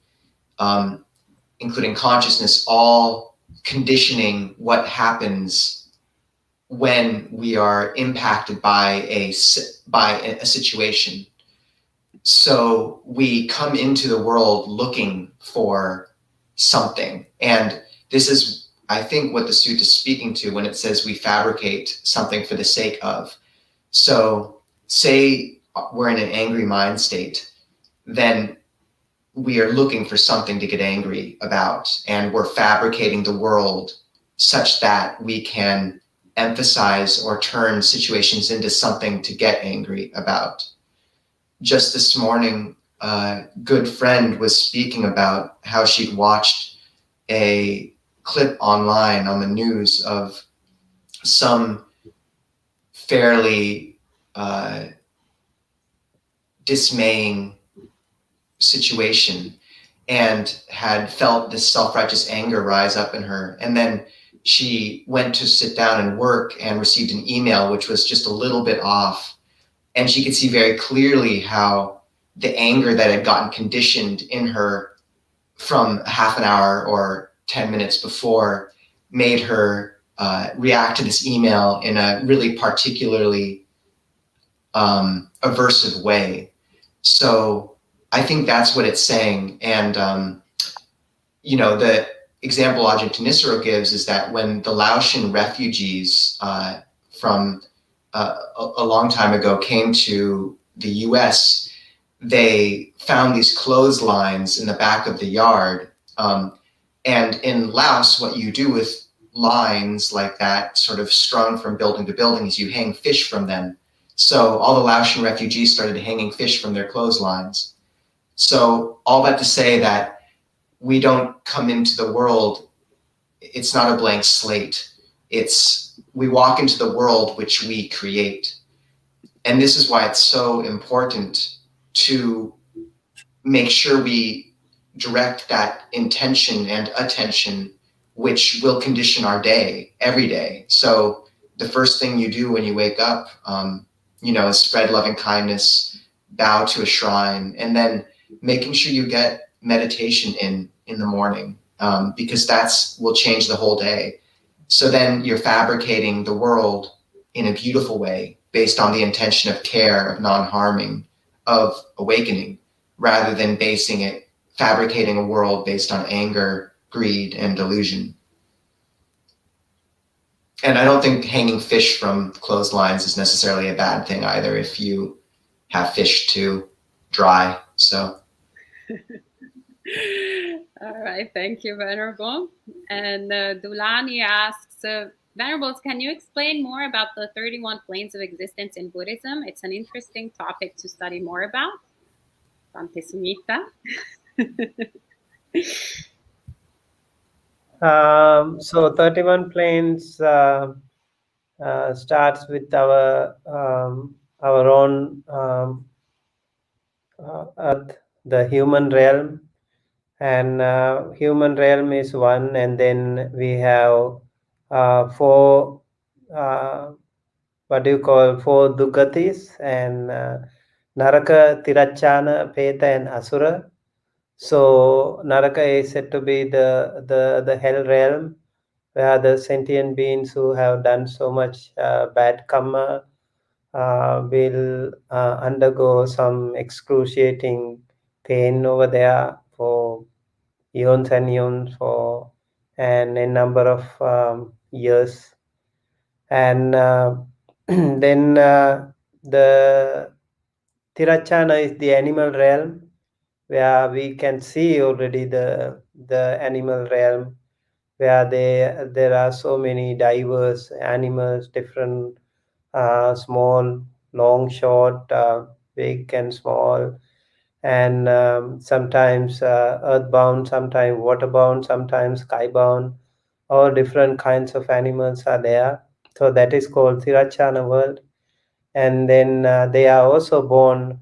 including consciousness, all conditioning what happens when we are impacted by a situation. So we come into the world looking for something. And this is, I think, what the sutta is speaking to when it says we fabricate something for the sake of. So say we're in an angry mind state, then we are looking for something to get angry about, and we're fabricating the world such that we can emphasize or turn situations into something to get angry about. Just this morning, a good friend was speaking about how she'd watched a clip online on the news of some fairly dismaying situation and had felt this self-righteous anger rise up in her. And then she went to sit down and work and received an email which was just a little bit off. And she could see very clearly how the anger that had gotten conditioned in her from half an hour or 10 minutes before made her react to this email in a really particularly aversive way. So I think that's what it's saying. And, the example Ajahn Tanisaro gives is that when the Laotian refugees from a long time ago came to the US, they found these clotheslines in the back of the yard. And in Laos, what you do with lines like that, sort of strung from building to building, is you hang fish from them. So all the Laotian refugees started hanging fish from their clotheslines. So all that to say that we don't come into the world, it's not a blank slate. We walk into the world which we create. And this is why it's so important to make sure we direct that intention and attention, which will condition our day every day. So the first thing you do when you wake up, is spread loving kindness, bow to a shrine, and then making sure you get meditation in the morning, because that's will change the whole day. So then you're fabricating the world in a beautiful way based on the intention of care, of non-harming, of awakening, rather than fabricating a world based on anger, greed, and delusion. And I don't think hanging fish from clotheslines is necessarily a bad thing either if you have fish to dry. So. All right, thank you, Venerable. And Dulani asks, Venerables, can you explain more about the 31 planes of existence in Buddhism? It's an interesting topic to study more about. Bhante Sumita. So 31 planes starts with our own earth, the human realm, and human realm is one, and then we have four four dugatis, and Naraka, Tirachana, Peta, and Asura. So Naraka is said to be the hell realm, where the sentient beings who have done so much bad karma will undergo some excruciating pain over there for eons and eons and a number of years. And then the Tirachana is the animal realm, where we can see already the animal realm, where there are so many diverse animals, different small, long, short, big and small, and sometimes earthbound, sometimes waterbound, sometimes skybound. All different kinds of animals are there. So that is called Tirachana world. And then they are also born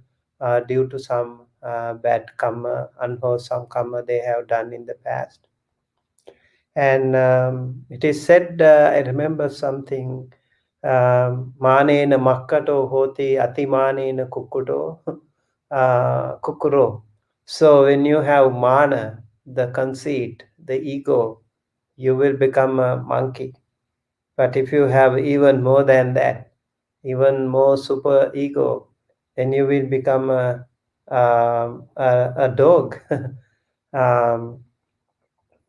due to some bad karma, unwholesome karma they have done in the past. And it is said, I remember something, manena makkato hoti atimanena kukuto kukuro. So when you have mana, the conceit, the ego, you will become a monkey. But if you have even more than that, even more super ego, then you will become a dog. um,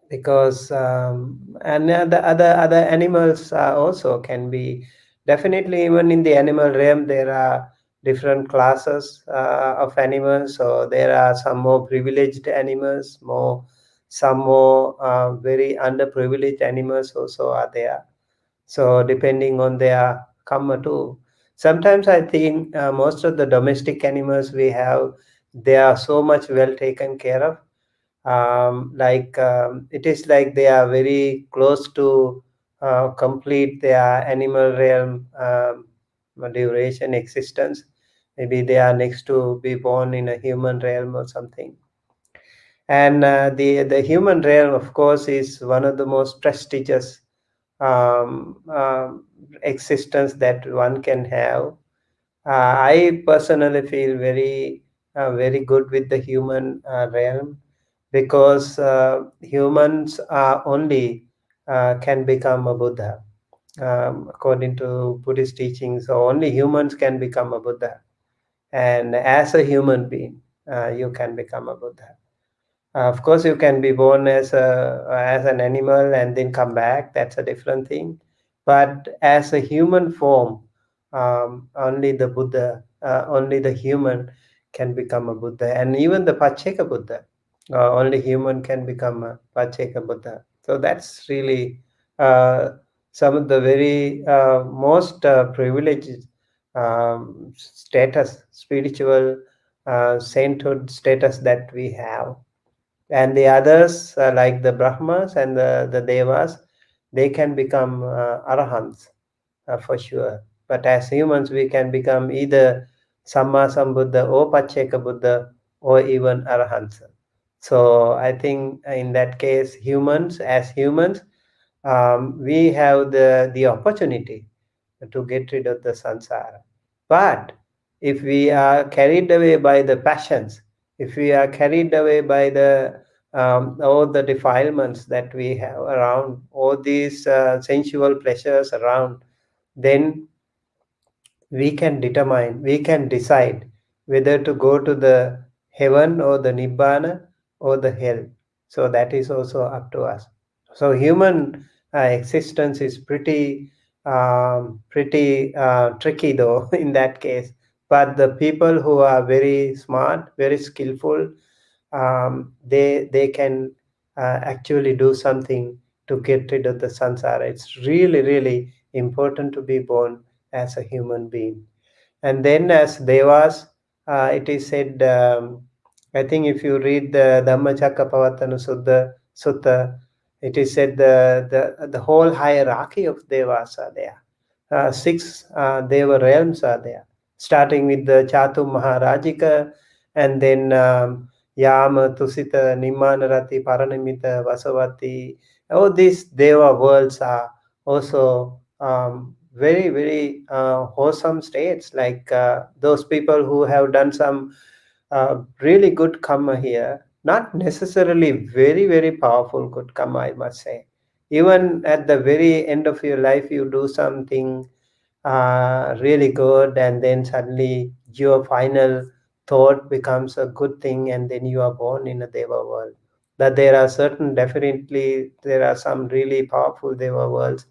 because and the other animals also can be, definitely even in the animal realm there are different classes of animals. So there are some more privileged animals, some more very underprivileged animals also are there. So depending on their karma too. Sometimes I think most of the domestic animals we have, they are so much well taken care of. It is like they are very close to complete their animal realm duration existence. Maybe they are next to be born in a human realm or something. And the human realm, of course, is one of the most prestigious existence that one can have. I personally feel very good with the human realm, because humans are only can become a Buddha. according to Buddhist teachings. So only humans can become a Buddha, and as a human being, you can become a Buddha. Of course, you can be born as an animal and then come back. That's a different thing. But as a human form, only the Buddha, only the human can become a Buddha, and even the Pacheka Buddha, only human can become a Pacheka Buddha. So that's really uh, some of the very most privileged status, spiritual sainthood status that we have. And the others, like the Brahmas and the Devas, they can become arahants for sure. But as humans, we can become either Samma Sambuddha or Pacheka Buddha or even arahants. So I think in that case, humans, as humans, we have the opportunity to get rid of the samsara. But if we are carried away by the passions, if we are carried away by the all the defilements that we have around, all these sensual pleasures around, then we can determine, we can decide whether to go to the heaven or the nibbana or the hell. So that is also up to us. So human existence is pretty tricky though in that case. But the people who are very smart, very skillful, they can actually do something to get rid of the samsara. It's really really important to be born as a human being. And then as devas, it is said, I think if you read the Dhammacakkappavattana Sutta, it is said the whole hierarchy of devas are there. Six deva realms are there, starting with the Chatu Maharajika, and then Yama, Tusita, Nimanarati, Paranimita, Vasavati. All these deva worlds are also very, very wholesome states, like those people who have done some really good karma here, not necessarily very, very powerful good karma, I must say. Even at the very end of your life, you do something really good, and then suddenly your final thought becomes a good thing, and then you are born in a Deva world. That there are certain, definitely, there are some really powerful Deva worlds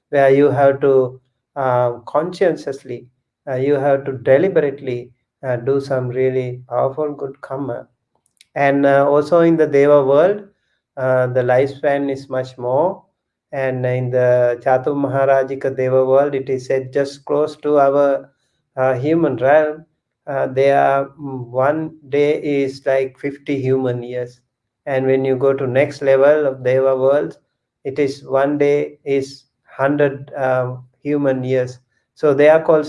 where you have to conscientiously, you have to deliberately do some really powerful good karma. And also in the Deva world, the lifespan is much more. And in the Chatu Maharajika Deva world, it is said just close to our human realm. One day is like 50 human years. And when you go to next level of Deva world, it is one day is 100 human years. So they are called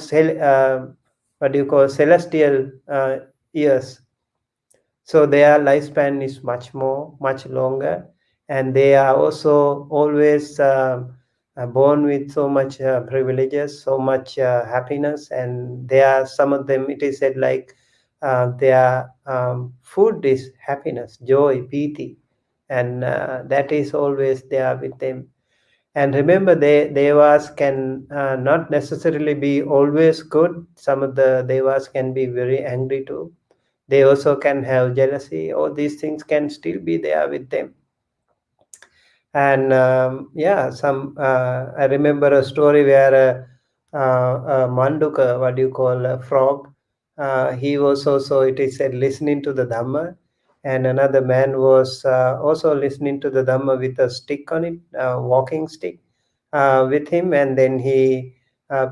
what do you call celestial years. So their lifespan is much more, much longer, and they are also always born with so much privileges, so much happiness, and they are, some of them, it is said like their food is happiness, joy, piti, and that is always there with them. And remember, devas can not necessarily be always good. Some of the devas can be very angry too. They also can have jealousy. All these things can still be there with them. And yeah, some I remember a story where a manduka, what do you call a frog, he was also, it is said, listening to the dhamma, and another man was also listening to the dhamma with a stick on it, walking stick with him, and then he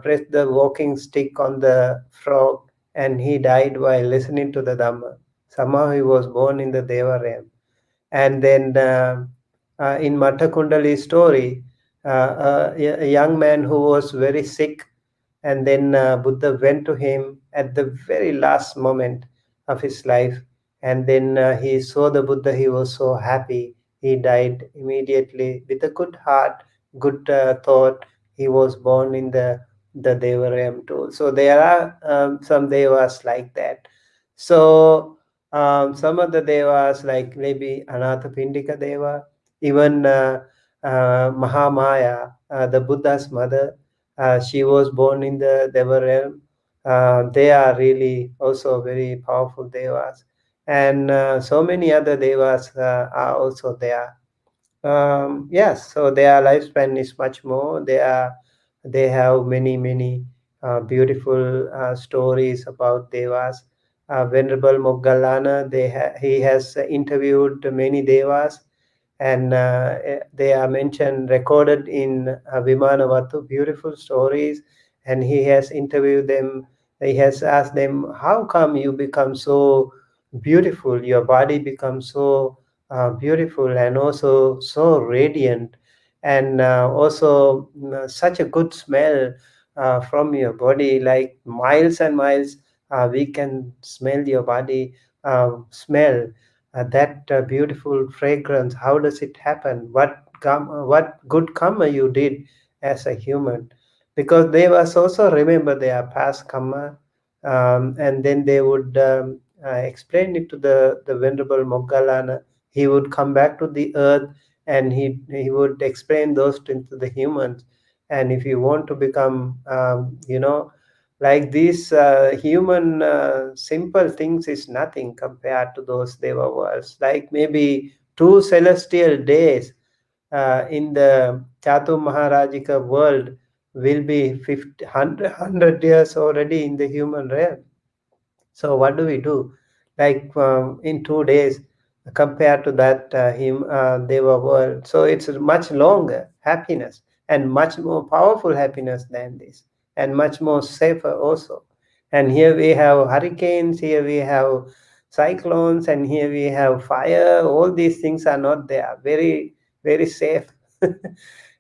pressed the walking stick on the frog, and he died while listening to the dhamma. Somehow he was born in the deva realm. And then in Mata Kundali's story, a young man who was very sick, and then Buddha went to him at the very last moment of his life, and then he saw the Buddha. He was so happy. He died immediately with a good heart, good thought. He was born in the Deva realm too. So there are some devas like that. So some of the devas, like maybe Anathapindika Deva, even Mahamaya, the Buddha's mother. She was born in the Deva realm. They are really also very powerful devas, and so many other devas are also there. Yes, so their lifespan is much more. They have many beautiful stories about devas. Venerable Moggallana, he has interviewed many devas, and they are mentioned, recorded in Vimanavatu, beautiful stories. And he has interviewed them. He has asked them, "How come you become so beautiful? Your body becomes so beautiful and also so radiant, and also such a good smell from your body, like miles and miles. We can smell your body smell." That beautiful fragrance, how does it happen? What good karma you did as a human? Because they was also remember their past karma, and then they would explain it to the Venerable Moggallana. He would come back to the earth, and he would explain those things to the humans. And if you want to become, like these human simple things is nothing compared to those deva worlds. Like maybe 2 celestial days in the Chatu Maharajika world will be 50, 100 years already in the human realm. So what do we do? Like in 2 days, compared to that Deva world. So it's much longer happiness and much more powerful happiness than this, and much more safer also. And here we have hurricanes, here we have cyclones, and here we have fire. All these things are not there. Very safe,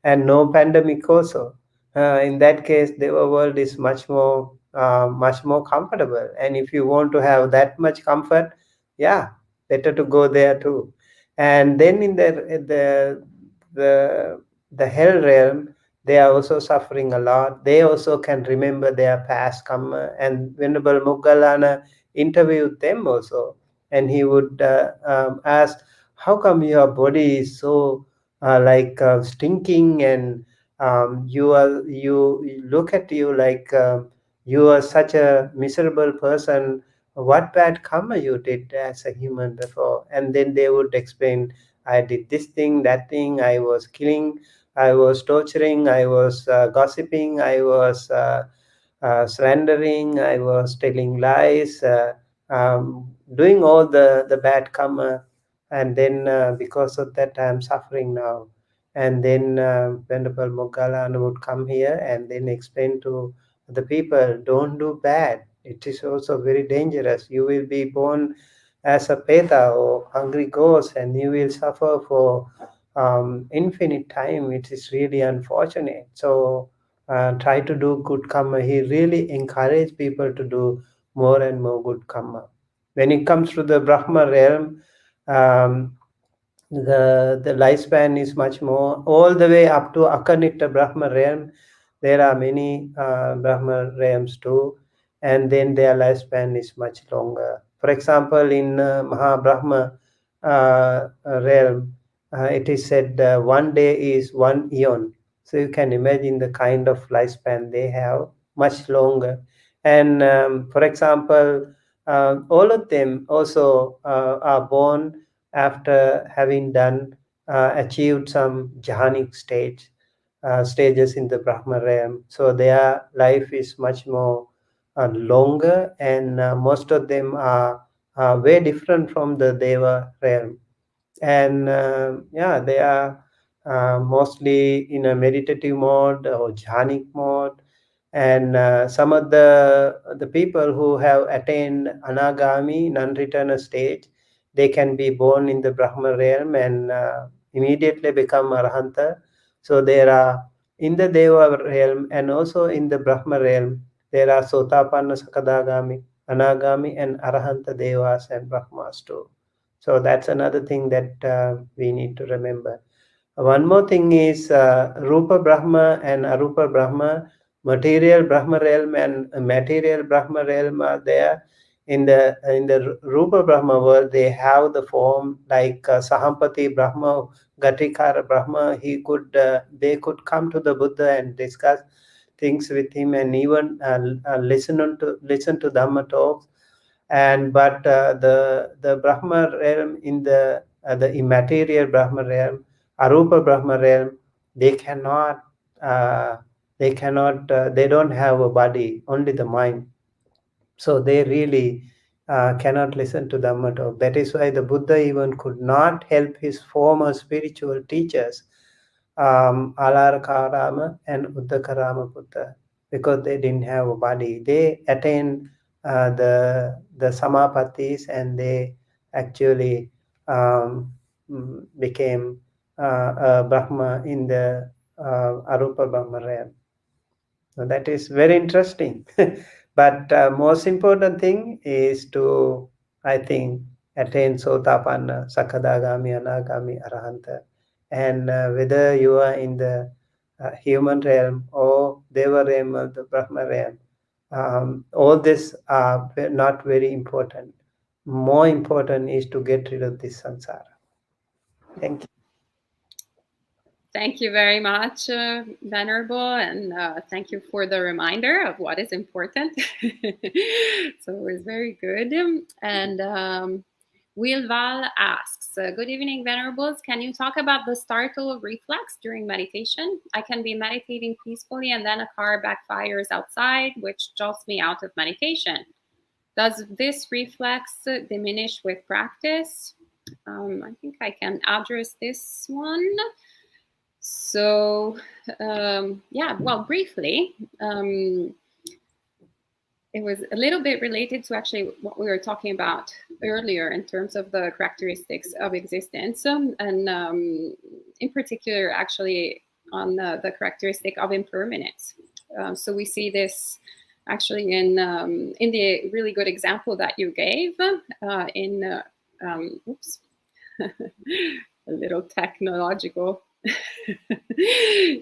and no pandemic also. In that case, the world is much more comfortable. And if you want to have that much comfort, yeah, better to go there too. And then in the the hell realm, they are also suffering a lot. They also can remember their past karma. And Venerable Moggallana interviewed them also, and he would ask, "How come your body is so stinking, and you look at you like you are such a miserable person. What bad karma you did as a human before?" And then they would explain, "I did this thing, that thing. I was killing, I was torturing, I was gossiping, I was slandering, I was telling lies, doing all the bad karma, and then because of that I'm suffering now." And then Venerable Moggallana would come here and then explain to the people, "Don't do bad. It is also very dangerous. You will be born as a peta or hungry ghost, and you will suffer for infinite time. It is really unfortunate. So try to do good karma." He really encouraged people to do more and more good karma. When it comes to the Brahma realm, um, the lifespan is much more, all the way up to Akanita Brahma realm. There are many Brahma realms too, and then their lifespan is much longer. For example, in Maha realm, it is said 1 day is 1 eon. So you can imagine the kind of lifespan they have, much longer. And for example, all of them also are born after having done achieved some jhanic stages in the Brahma realm. So their life is much more longer, and most of them are way different from the Deva realm. And yeah, they are mostly in a meditative mode or jhanic mode. And some of the people who have attained anagami, non-returner stage, they can be born in the Brahma realm and immediately become arahanta. So there are, in the Deva realm and also in the Brahma realm, there are sotapanna, sakadagami, anagami, and arahanta devas and brahmas too. So that's another thing that we need to remember. One more thing is Rupa Brahma and Arupa Brahma. Material Brahma realm and material Brahma realm are there. In the Rupa Brahma world, they have the form like Sahampati Brahma, Gatikara Brahma, they could come to the Buddha and discuss things with him, and even listen to Dhamma talks. And but the Brahma realm, in the immaterial Brahma realm, Arupa Brahma realm, they cannot they don't have a body, only the mind. So they really cannot listen to Dhamma talk. That is why the Buddha even could not help his former spiritual teachers, Alarkarama and Uddakarama Buddha, because they didn't have a body. They attained the Samapatis, and they actually became a Brahma in the Arupa Brahma realm. So that is very interesting. But most important thing is to, I think, attain Sotapanna, Sakadagami, Anagami, Arahanta. And whether you are in the human realm or Deva realm or the Brahma realm, all this are not very important. More important is to get rid of this samsara. Thank you. Thank you very much, Venerable, and thank you for the reminder of what is important. So it was very good. And Wilval asks, good evening, Venerables. Can you talk about the startle reflex during meditation? I can be meditating peacefully and then a car backfires outside, which jolts me out of meditation. Does this reflex diminish with practice? I think I can address this one. So, yeah, well, briefly, it was a little bit related to actually what we were talking about earlier in terms of the characteristics of existence, and in particular, actually, on the characteristic of impermanence. So we see this actually in the really good example that you gave oops, a little technological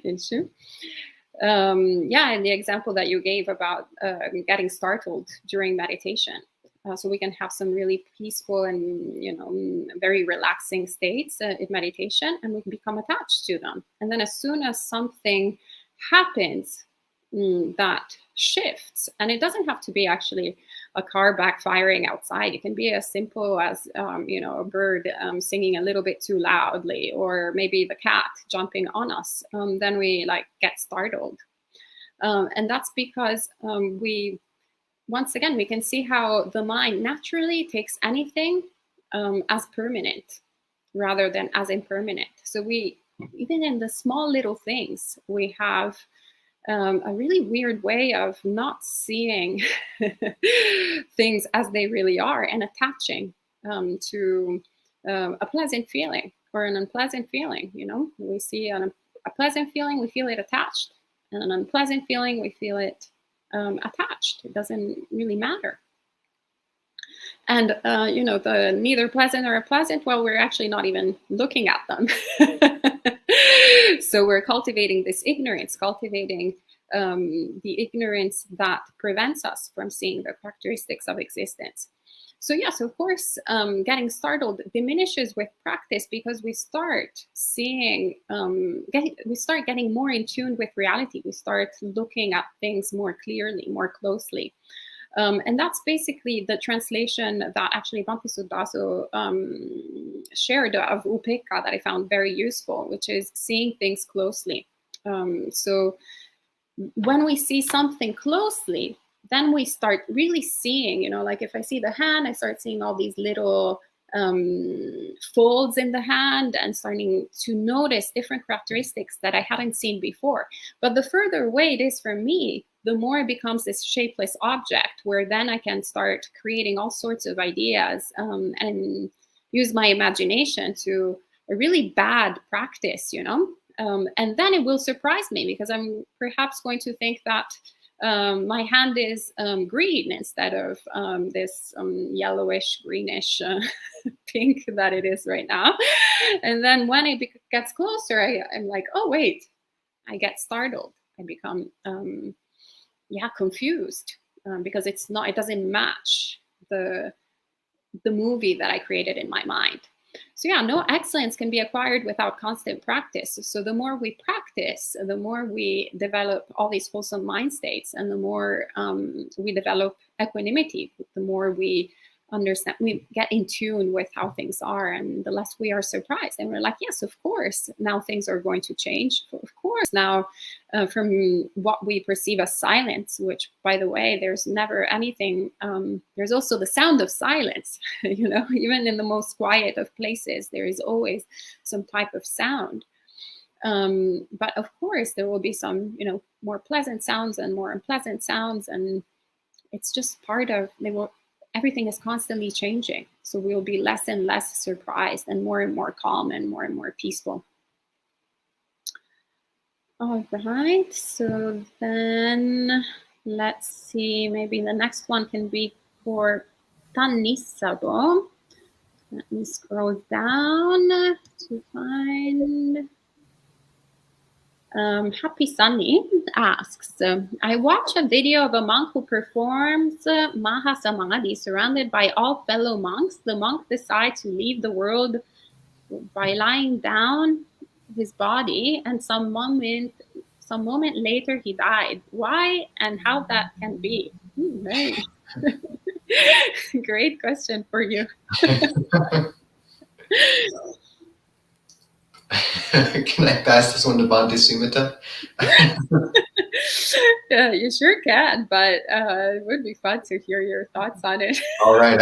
issue. Yeah, and the example that you gave about getting startled during meditation. So we can have some really peaceful and very relaxing states in meditation, and we can become attached to them. And then as soon as something happens that shifts, and it doesn't have to be actually a car backfiring outside. It can be as simple as a bird singing a little bit too loudly, or maybe the cat jumping on us. Then we get startled, and that's because once again we can see how the mind naturally takes anything as permanent rather than as impermanent. So we, even in the small little things, we have a really weird way of not seeing things as they really are and attaching to a pleasant feeling or an unpleasant feeling. We see a pleasant feeling, we feel it attached, and an unpleasant feeling, we feel it attached. It doesn't really matter. And the neither pleasant or unpleasant, well, we're actually not even looking at them. So we're cultivating this ignorance, cultivating the ignorance that prevents us from seeing the characteristics of existence. So yes, of course, getting startled diminishes with practice, because we start seeing, we start getting more in tune with reality. We start looking at things more clearly, more closely. And that's basically the translation that actually Bhante Sudaso shared of Upekkha that I found very useful, which is seeing things closely. So when we see something closely, then we start really seeing, like if I see the hand, I start seeing all these little folds in the hand and starting to notice different characteristics that I hadn't seen before. But the further away it is from me, the more it becomes this shapeless object, where then I can start creating all sorts of ideas and use my imagination to a really bad practice, and then it will surprise me, because I'm perhaps going to think that my hand is green instead of this yellowish, greenish pink that it is right now. And then when it gets closer, I'm like, oh, wait, I get startled. I become confused because it doesn't match the movie that I created in my mind. So yeah, no excellence can be acquired without constant practice. So the more we practice, the more we develop all these wholesome mind states, and the more we develop equanimity, the more we understand, we get in tune with how things are, and the less we are surprised. And we're like, yes, of course, now things are going to change. Of course, now from what we perceive as silence, which, by the way, there's never anything, there's also the sound of silence, you know, even in the most quiet of places, there is always some type of sound. But of course, there will be some, you know, more pleasant sounds and more unpleasant sounds, and it's just part of, everything is constantly changing. So we'll be less and less surprised, and more calm, and more peaceful. All right, so then let's see, maybe the next one can be for Tanisabo. Let me scroll down to find. Happy Sunny asks, I watched a video of a monk who performs Mahasamadhi surrounded by all fellow monks. The monk decides to leave the world by lying down his body, and some moment later he died. Why and how that can be? Very great question for you. Can I pass this one to Bhante Sumita? Yeah, you sure can, but it would be fun to hear your thoughts on it. All right.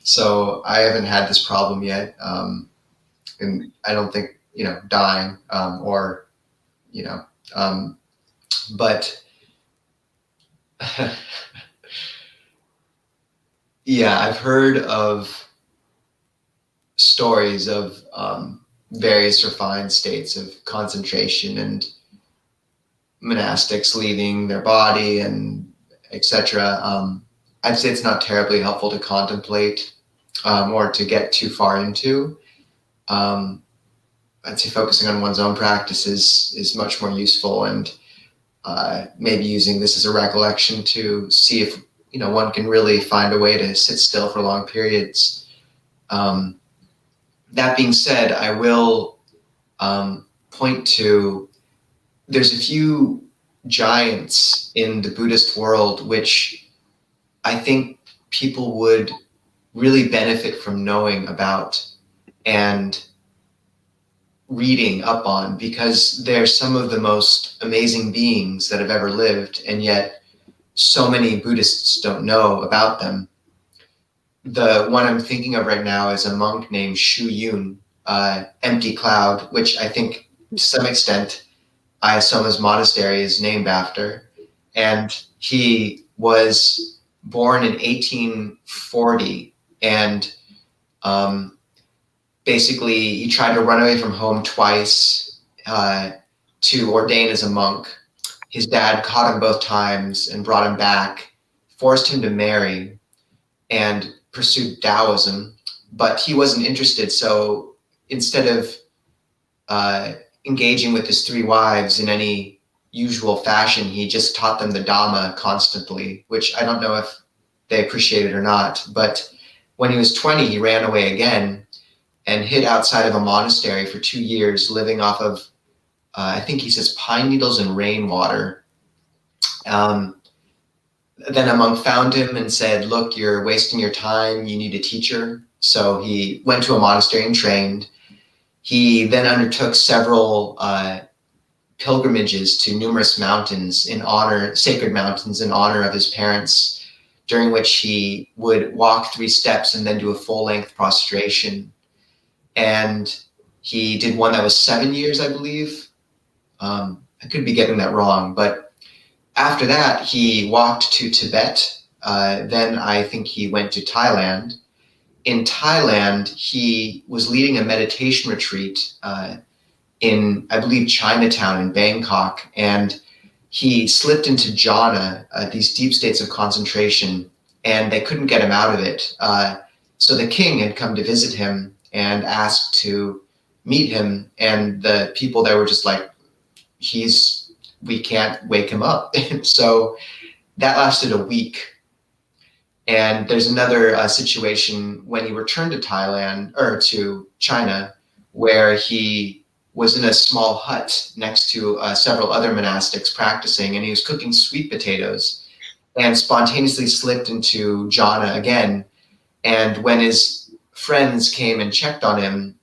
So I haven't had this problem yet, and I don't think, you know, dying or, you know, but yeah, I've heard of stories of various refined states of concentration and monastics leaving their body and etc. I'd say it's not terribly helpful to contemplate or to get too far into. I'd say focusing on one's own practices is much more useful, and maybe using this as a recollection to see if, you know, one can really find a way to sit still for long periods. That being said, I will point to, there's a few giants in the Buddhist world which I think people would really benefit from knowing about and reading up on, because they're some of the most amazing beings that have ever lived, and yet so many Buddhists don't know about them. The one I'm thinking of right now is a monk named Yoon, Empty Cloud, which I think to some extent Ayasoma's monastery is named after. And he was born in 1840, and basically he tried to run away from home twice to ordain as a monk. His dad caught him both times and brought him back, forced him to marry, and pursued Taoism, but he wasn't interested. So instead of engaging with his three wives in any usual fashion, he just taught them the Dhamma constantly, which I don't know if they appreciated or not. But when he was 20, he ran away again and hid outside of a monastery for 2 years, living off of, I think he says, pine needles and rainwater. Then a monk found him and said, look, you're wasting your time. You need a teacher. So he went to a monastery and trained. He then undertook several pilgrimages to numerous mountains in honor, sacred mountains in honor of his parents, during which he would walk 3 steps and then do a full-length prostration. And he did one that was 7 years, I believe. I could be getting that wrong, but after that, he walked to Tibet. Then I think he went to Thailand. In Thailand, he was leading a meditation retreat in, I believe, Chinatown in Bangkok. And he slipped into jhana, these deep states of concentration, and they couldn't get him out of it. So the king had come to visit him and asked to meet him. And the people there were just like, we can't wake him up. So that lasted a week. And there's another situation when he returned to Thailand or to China, where he was in a small hut next to several other monastics practicing, and he was cooking sweet potatoes and spontaneously slipped into jhana again. And when his friends came and checked on him,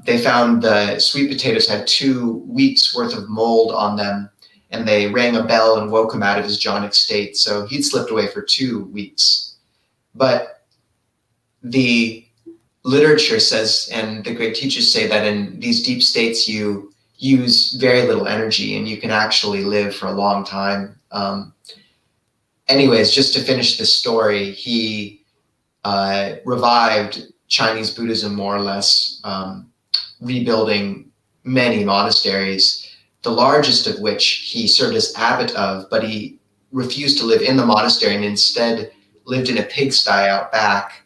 they found the sweet potatoes had 2 weeks worth of mold on them, and they rang a bell and woke him out of his jhanic state. So he'd slipped away for 2 weeks. But the literature says, and the great teachers say, that in these deep states you use very little energy and you can actually live for a long time. Anyways, just to finish the story, he revived Chinese Buddhism more or less, rebuilding many monasteries, the largest of which he served as abbot of, but he refused to live in the monastery and instead lived in a pigsty out back.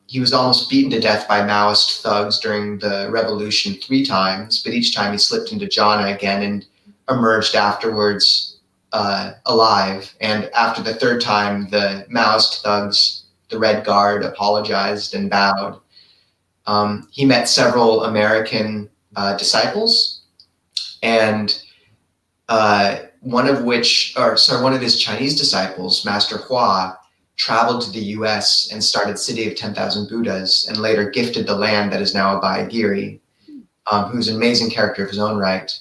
He was almost beaten to death by Maoist thugs during the revolution 3 times, but each time he slipped into jhana again and emerged afterwards alive. And after the 3rd time, the Maoist thugs, the Red Guard, apologized and bowed. He met several American disciples, and one of his Chinese disciples, Master Hua, traveled to the US and started City of 10,000 Buddhas, and later gifted the land that is now Abhayagiri, who's an amazing character of his own right.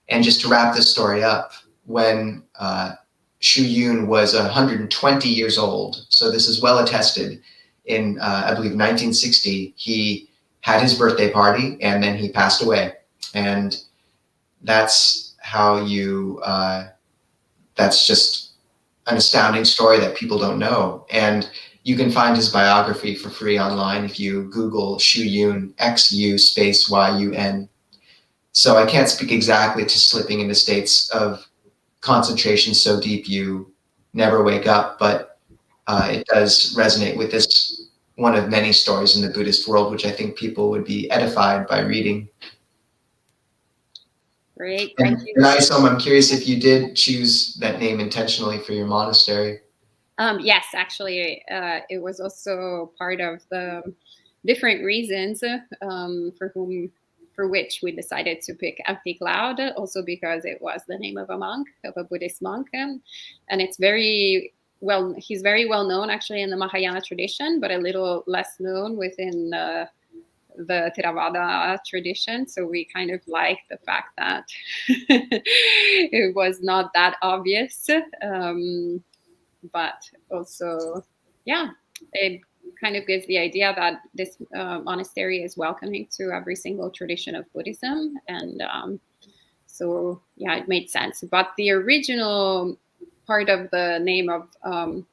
And just to wrap this story up, when Shu Yoon was 120 years old, so this is well attested, in, I believe, 1960, he had his birthday party and then he passed away. And that's how that's just an astounding story that people don't know. And you can find his biography for free online if you Google Shu Yoon, XU space YUN. So I can't speak exactly to slipping into states of concentration so deep you never wake up, but it does resonate with this one of many stories in the Buddhist world, which I think people would be edified by reading. Great, thank you. And Isom, I'm curious if you did choose that name intentionally for your monastery. Yes, actually, it was also part of the different reasons for which we decided to pick Empty Cloud, also because it was the name of a monk, of a Buddhist monk, and it's he's very well known actually in the Mahayana tradition, but a little less known within the Theravada tradition. So we kind of like the fact that it was not that obvious, but also, yeah, it kind of gives the idea that this monastery is welcoming to every single tradition of Buddhism. And so, yeah, it made sense. But the original part of the name of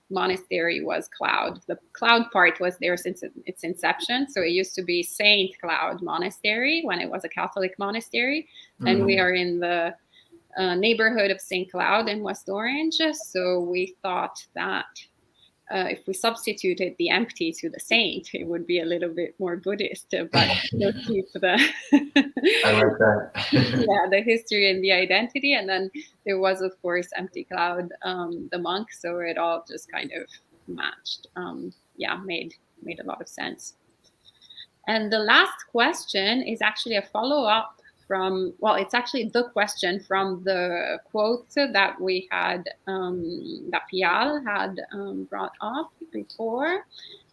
monastery was Cloud. The Cloud part was there since its inception. So it used to be Saint Cloud Monastery when it was a Catholic monastery. Mm-hmm. And we are in the neighborhood of St. Cloud in West Orange. So we thought that if we substituted the empty to the saint, it would be a little bit more Buddhist, but still keep the I like that. yeah, the history and the identity. And then there was, of course, Empty Cloud, the monk. So it all just kind of matched. Made a lot of sense. And the last question is actually a follow-up from, well, it's actually the question from the quote that we had, that Pial had brought up before.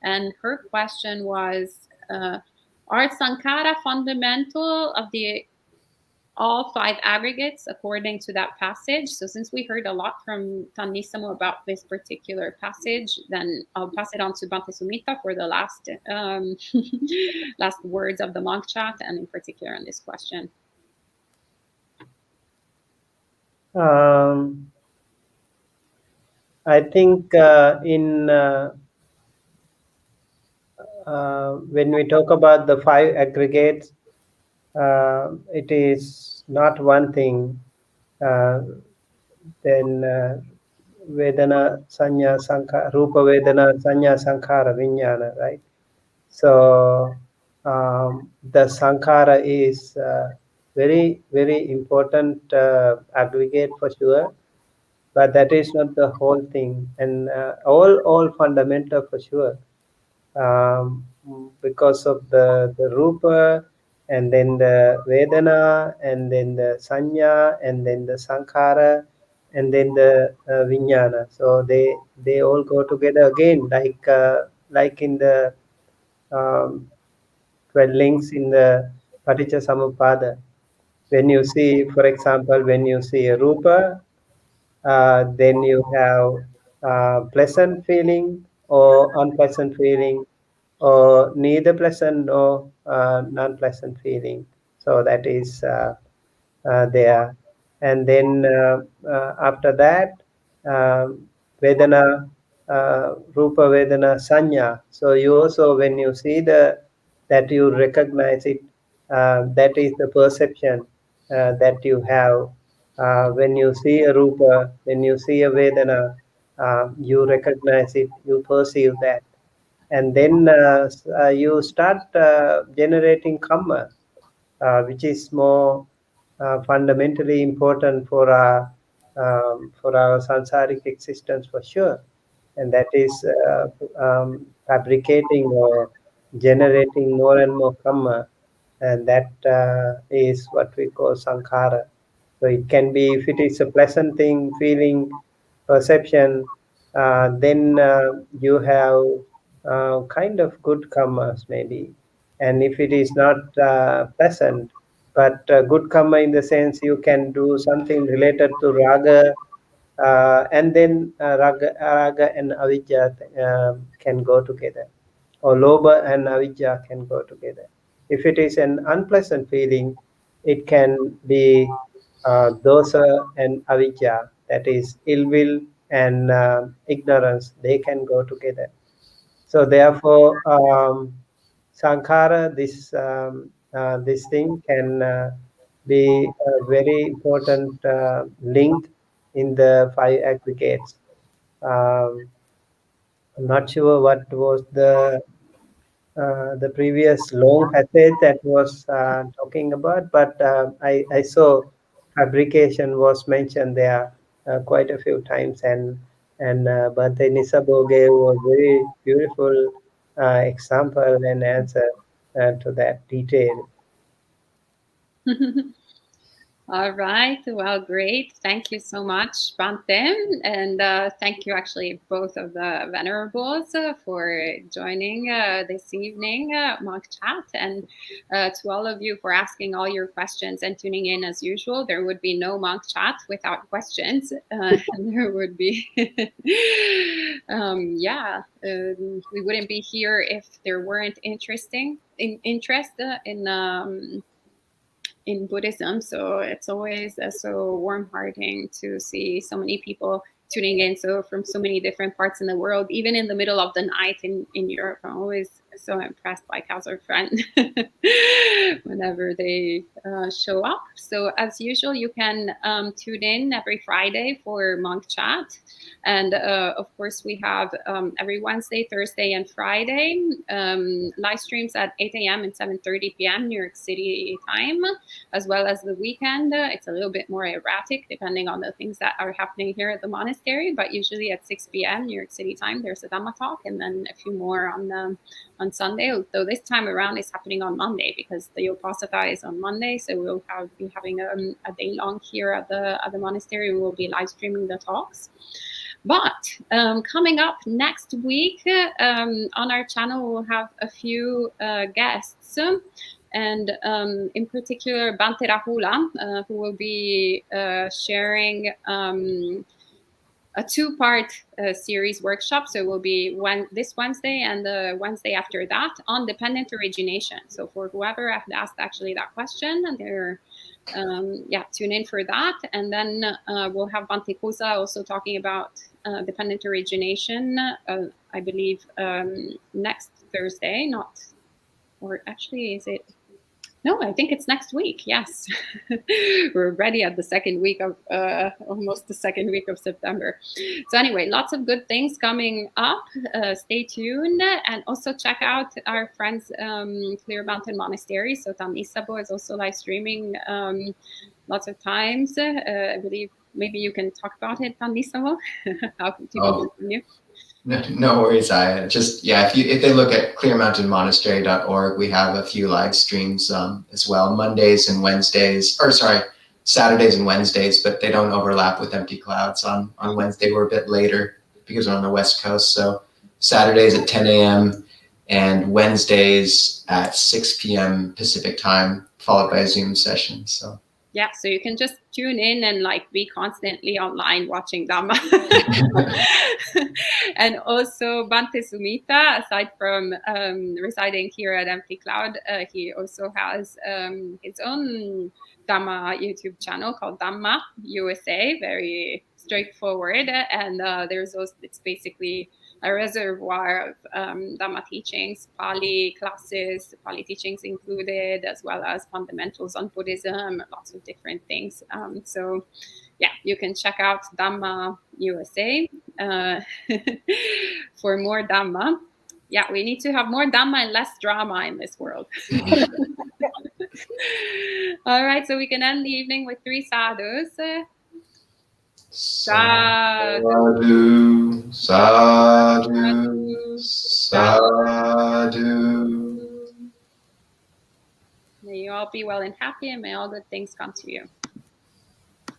And her question was, are Sankara fundamental of all 5 aggregates according to that passage? So since we heard a lot from Tanissamo about this particular passage, then I'll pass it on to Bhante Sumita for the last last words of the monk chat, and in particular on this question. I think when we talk about the 5 aggregates, it is not one thing. Then Vedana, Sanya, Sankhara, Rupa, Vedana, Sanya, Sankhara, Vijnana, right? So the Sankhara is very, very important aggregate for sure. but that is not the whole thing. And all fundamental for sure, because of the rupa, and then the vedana, and then the sanya, and then the sankhara, and then the vijnana. So they all go together again, like in the um, 12 links in the Paticca Samuppada. When you see, for example, when you see a rupa, then you have pleasant feeling or unpleasant feeling, or neither pleasant nor non-pleasant feeling. So that is there. And then after that, um, Vedana, Rupa Vedana Sanya. So you also, when you see that you recognize it, that is the perception that you have. When you see a Rupa, when you see a Vedana, you recognize it, you perceive that. And then you start generating karma, which is more fundamentally important for our samsaric existence for sure, and that is fabricating or generating more and more karma, and that is what we call sankhara. So it can be, if it is a pleasant thing, feeling, perception, then you have kind of good karmas maybe. And if it is not pleasant, but good karma in the sense you can do something related to raga, and then raga and avijja can go together, or lobha and avijja can go together. If it is an unpleasant feeling, it can be dosa and avijja, that is ill will and ignorance, they can go together. So therefore, sankhara, this thing can be a very important link in the five aggregates. Um, I'm not sure what was the previous long passage that was talking about, but I saw fabrication was mentioned there quite a few times, and Bhante Nisabo gave a very beautiful example and answer to that detail. All right. Well, great. Thank you so much, Bante. And thank you, actually, both of the Venerables for joining this evening, Monk Chat. And to all of you for asking all your questions and tuning in as usual. There would be no Monk Chat without questions. There would be, we wouldn't be here if there weren't interest in Buddhism. So it's always so warm-hearting to see so many people tuning in, so from so many different parts in the world, even in the middle of the night in Europe. I'm always so impressed by Cousin Friend whenever they show up. So as usual, you can tune in every Friday for Monk Chat. And of course, we have every Wednesday, Thursday, and Friday live streams at 8 a.m. and 7:30 p.m. New York City time, as well as the weekend. It's a little bit more erratic depending on the things that are happening here at the monastery, but usually at 6 p.m. New York City time, there's a Dhamma talk, and then a few more on Sunday. Although this time around it's happening on Monday because the Upasata is on Monday, so we'll be having a day long here at the monastery. We will be live streaming the talks. But coming up next week on our channel, we'll have a few guests. And in particular, Bhante Rahula, who will be sharing a two-part series workshop. So it will be this Wednesday and the Wednesday after that on dependent origination. So for whoever asked actually that question, and they're tune in for that. And then we'll have Bhante Kosa also talking about dependent origination, I believe next Thursday, or actually is it? No, I think it's next week. Yes, we're already at the second week of almost the second week of September. So anyway, lots of good things coming up. Stay tuned, and also check out our friends Clear Mountain Monastery. So Tam Isabo is also live streaming lots of times. I believe maybe you can talk about it, Tanisamo. How can people Oh. hear from you? No worries. I just, yeah, if they look at clearmountainmonastery.org, we have a few live streams as well, Mondays and Wednesdays, or sorry, Saturdays and Wednesdays, but they don't overlap with Empty Clouds. On Wednesday, we're a bit later because we're on the West Coast. So Saturdays at 10 a.m. and Wednesdays at 6 p.m. Pacific time, followed by a Zoom session. So yeah, so you can just tune in and like be constantly online watching Dhamma. And also Bhante Sumita, aside from residing here at Empty Cloud, he also has his own Dhamma YouTube channel called Dhamma USA, very straightforward. And there's also, it's basically a reservoir of Dhamma teachings, Pali classes, Pali teachings included, as well as fundamentals on Buddhism, lots of different things. So yeah, you can check out Dhamma USA for more Dhamma. Yeah, we need to have more Dhamma and less drama in this world. All right, so we can end the evening with 3 sadhus. Sadhu, sadhu, sadhu. May you all be well and happy, and may all good things come to you.